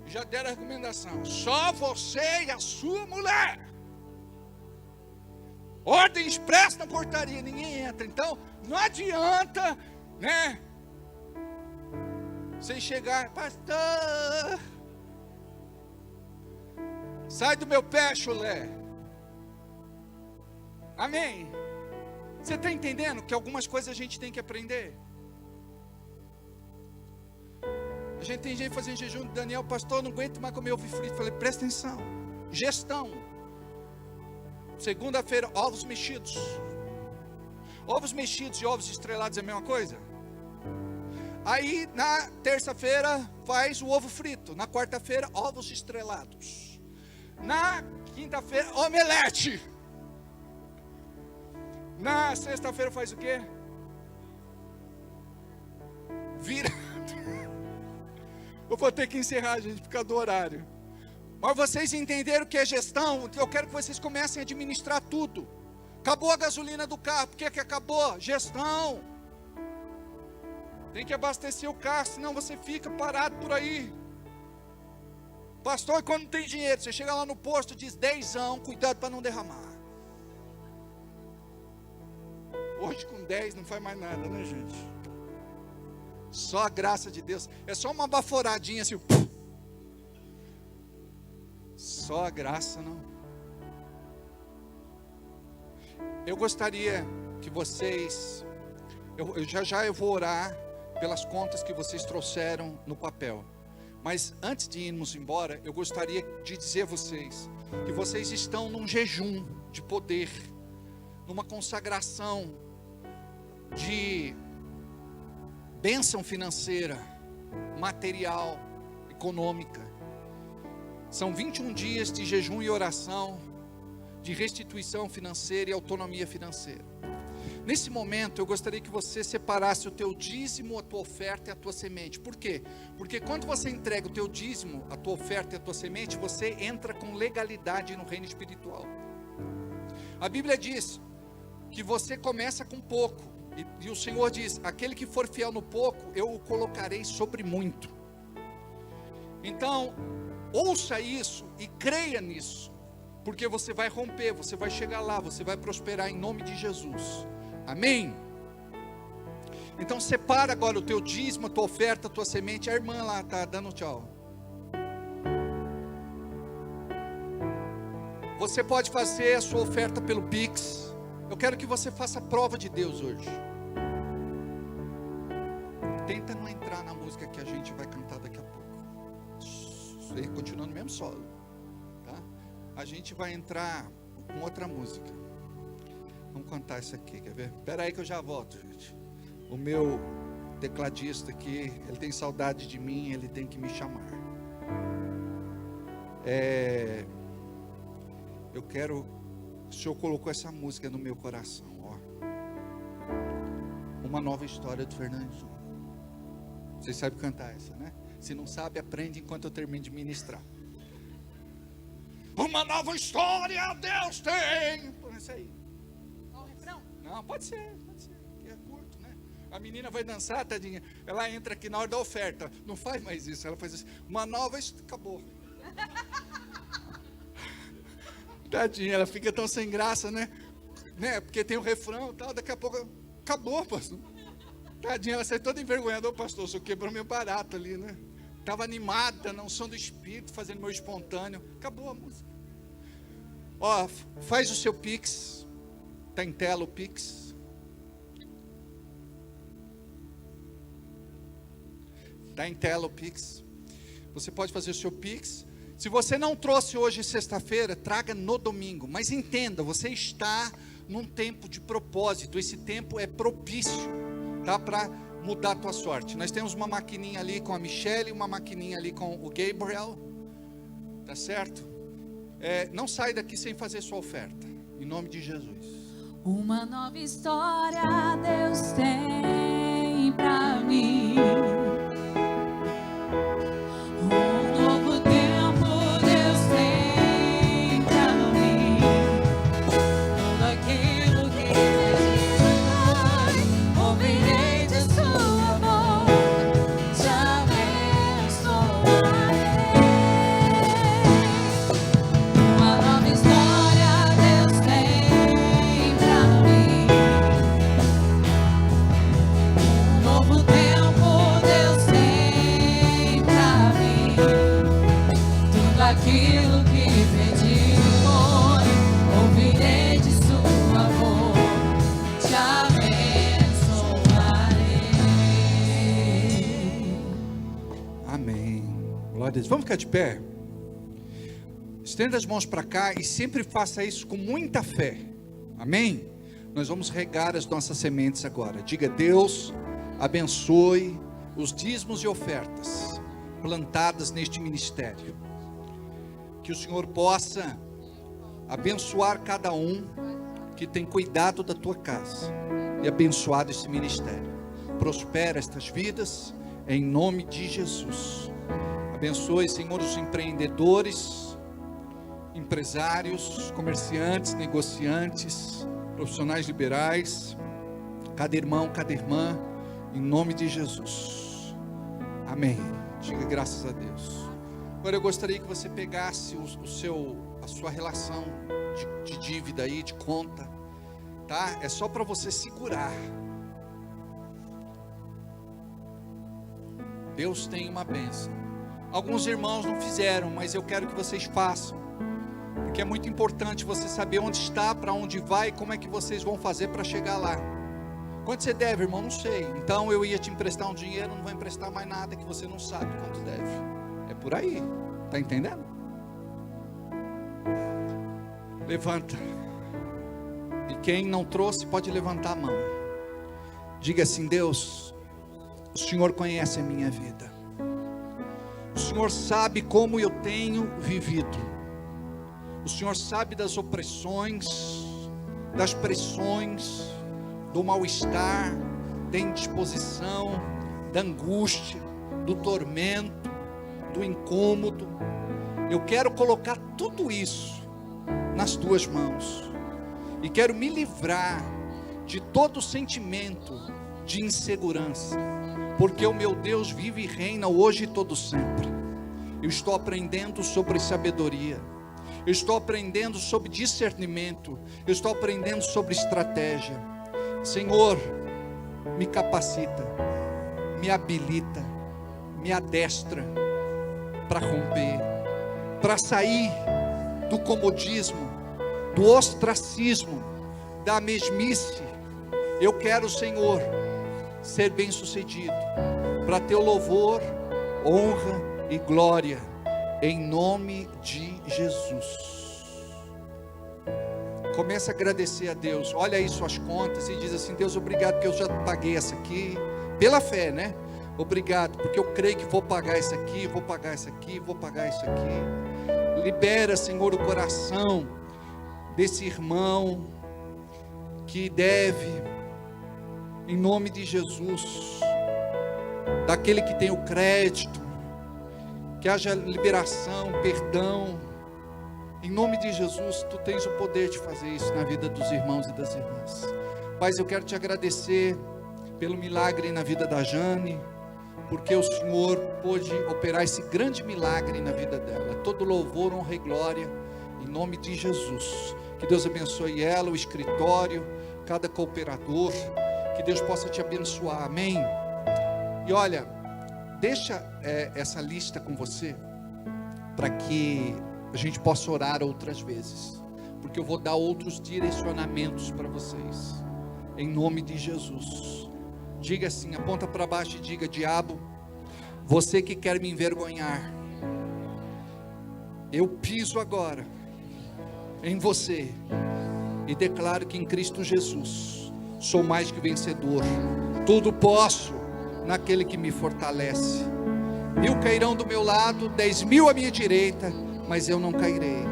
Já deram a recomendação. Só você e a sua mulher. Ordem expressa na portaria, ninguém entra. Então, não adianta, né? Você chegar, pastor, sai do meu pé, chulé. Amém? Você está entendendo que algumas coisas a gente tem que aprender? A gente tem gente fazendo jejum de Daniel, pastor, não aguento mais comer ovo frito. Falei, presta atenção. Gestão. Segunda-feira, ovos mexidos. Ovos mexidos e ovos estrelados é a mesma coisa? Aí, na terça-feira, faz o ovo frito. Na quarta-feira, ovos estrelados. Na quinta-feira, omelete. Na sexta-feira faz o quê? Vira. Eu vou ter que encerrar, gente, por causa do horário. Mas vocês entenderam o que é gestão? Eu quero que vocês comecem a administrar tudo. Acabou a gasolina do carro. Por que acabou? Gestão. Tem que abastecer o carro, senão você fica parado por aí. Pastor, e quando não tem dinheiro? Você chega lá no posto e diz 10, cuidado para não derramar. Hoje com 10 não faz mais nada, né, gente? Só a graça de Deus. É só uma baforadinha assim. Só a graça, não. Eu gostaria que vocês, eu vou orar pelas contas que vocês trouxeram no papel. Mas antes de irmos embora, eu gostaria de dizer a vocês que vocês estão num jejum de poder, numa consagração de bênção financeira, material, econômica. São 21 dias de jejum e oração, de restituição financeira e autonomia financeira. Nesse momento, eu gostaria que você separasse o teu dízimo, a tua oferta e a tua semente. Por quê? Porque quando você entrega o teu dízimo, a tua oferta e a tua semente, você entra com legalidade no reino espiritual. A Bíblia diz que você começa com pouco. E o Senhor diz, aquele que for fiel no pouco, eu o colocarei sobre muito. Então, ouça isso e creia nisso. Porque você vai romper, você vai chegar lá, você vai prosperar em nome de Jesus. Amém? Então separa agora o teu dízimo, a tua oferta, a tua semente. A irmã lá está dando tchau. Você pode fazer a sua oferta pelo Pix. Eu quero que você faça a prova de Deus hoje. Tenta não entrar na música que a gente vai cantar daqui a pouco. Continua no mesmo solo, tá? A gente vai entrar com outra música. Vamos cantar essa aqui, quer ver? Espera aí que eu já volto, gente. O meu tecladista aqui, ele tem saudade de mim, ele tem que me chamar. Eu quero, o Senhor colocou essa música no meu coração, ó. Uma nova história do Fernandinho. Vocês sabem cantar essa, né? Se não sabe, aprende enquanto eu termino de ministrar. Uma nova história Deus tem. Isso aí. Qual o refrão? Não, pode ser, que é curto, né? A menina vai dançar, tadinha. Ela entra aqui na hora da oferta. Não faz mais isso, ela faz isso. Uma nova, acabou. Tadinha, ela fica tão sem graça, né? Porque tem o refrão e tal, daqui a pouco acabou, pastor. Tadinha, ela sai toda envergonhada. Ô pastor, o senhor quebrou meu barato ali, né? Estava animada, na unção do Espírito, fazendo meu espontâneo. Acabou a música. Ó, faz o seu Pix. Está em tela o Pix. Está em tela o Pix. Você pode fazer o seu Pix. Se você não trouxe hoje sexta-feira, traga no domingo. Mas entenda, você está num tempo de propósito. Esse tempo é propício, tá? Para mudar a tua sorte. Nós temos uma maquininha ali com a Michelle e uma maquininha ali com o Gabriel. Tá certo? Não sai daqui sem fazer sua oferta. Em nome de Jesus. Uma nova história Deus tem pra mim. Um novo tempo Deus tem pra mim. Tudo aquilo que Ele faz, ouvirei de sua voz, te abençoarei. Uma nova história Deus tem pra mim. Um novo tempo Deus tem pra mim. Tudo aquilo que pedi foi, ouvirei de sua voz, te abençoarei. Amém. Glória a Deus. Vamos ficar de pé? Estenda as mãos para cá e sempre faça isso com muita fé. Amém? Nós vamos regar as nossas sementes agora. Diga: Deus abençoe os dízimos e ofertas plantadas neste ministério. Que o Senhor possa abençoar cada um que tem cuidado da tua casa e abençoado esse ministério. Prospera estas vidas em nome de Jesus. Abençoe, Senhor, os empreendedores, empresários, comerciantes, negociantes, profissionais liberais, cada irmão, cada irmã, em nome de Jesus. Amém. Diga graças a Deus. Agora eu gostaria que você pegasse a sua relação de dívida aí, de conta, tá? É só para você segurar. Deus tem uma bênção. Alguns irmãos não fizeram, mas eu quero que vocês façam, porque é muito importante você saber onde está, para onde vai e como é que vocês vão fazer para chegar lá. Quanto você deve, irmão? Não sei. Então eu ia te emprestar um dinheiro, não vou emprestar mais nada que você não sabe quanto deve. É por aí, tá entendendo? Levanta. E quem não trouxe pode levantar a mão. Diga assim: Deus, o Senhor conhece a minha vida. O Senhor sabe como eu tenho vivido. O Senhor sabe das opressões, das pressões, do mal-estar, da indisposição, da angústia, do tormento, do incômodo. Eu quero colocar tudo isso nas tuas mãos e quero me livrar de todo sentimento de insegurança, porque o meu Deus vive e reina hoje e todo sempre. Eu estou aprendendo sobre sabedoria, eu estou aprendendo sobre discernimento, eu estou aprendendo sobre estratégia. Senhor, me capacita, me habilita, me adestra para romper, para sair do comodismo, do ostracismo, da mesmice. Eu quero, Senhor, ser bem-sucedido, para teu louvor, honra e glória, em nome de Jesus. Começa a agradecer a Deus. Olha aí suas contas e diz assim: Deus, obrigado porque eu já paguei essa aqui, pela fé, né? Obrigado porque eu creio que vou pagar isso aqui, vou pagar isso aqui, vou pagar isso aqui. Libera, Senhor, o coração desse irmão que deve, em nome de Jesus, daquele que tem o crédito, que haja liberação, perdão. Em nome de Jesus, tu tens o poder de fazer isso na vida dos irmãos e das irmãs. Pai, eu quero te agradecer pelo milagre na vida da Jane, porque o Senhor pôde operar esse grande milagre na vida dela. Todo louvor, honra e glória, em nome de Jesus. Que Deus abençoe ela, o escritório, cada cooperador, que Deus possa te abençoar, amém? E olha, deixa essa lista com você, para que a gente possa orar outras vezes, porque eu vou dar outros direcionamentos para vocês, em nome de Jesus. Diga assim, aponta para baixo e diga: diabo, você que quer me envergonhar, eu piso agora em você e declaro que em Cristo Jesus sou mais que vencedor. Tudo posso naquele que me fortalece. 1000 cairão do meu lado, 10.000 à minha direita, mas eu não cairei.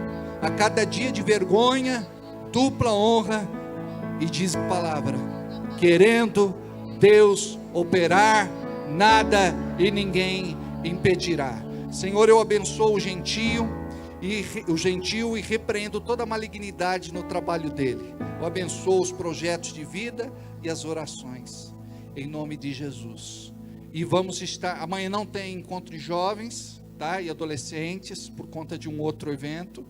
A cada dia de vergonha, dupla honra. E diz a palavra: querendo Deus operar, nada e ninguém impedirá. Senhor, eu abençoo o gentio e repreendo toda a malignidade no trabalho dele. Eu abençoo os projetos de vida e as orações, em nome de Jesus. E vamos estar, amanhã não tem encontro de jovens, tá? E adolescentes, por conta de um outro evento.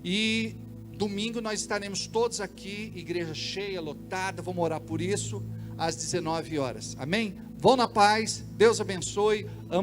E domingo nós estaremos todos aqui, igreja cheia, lotada, vamos orar por isso, às 19 horas, amém? Vão na paz, Deus abençoe, amo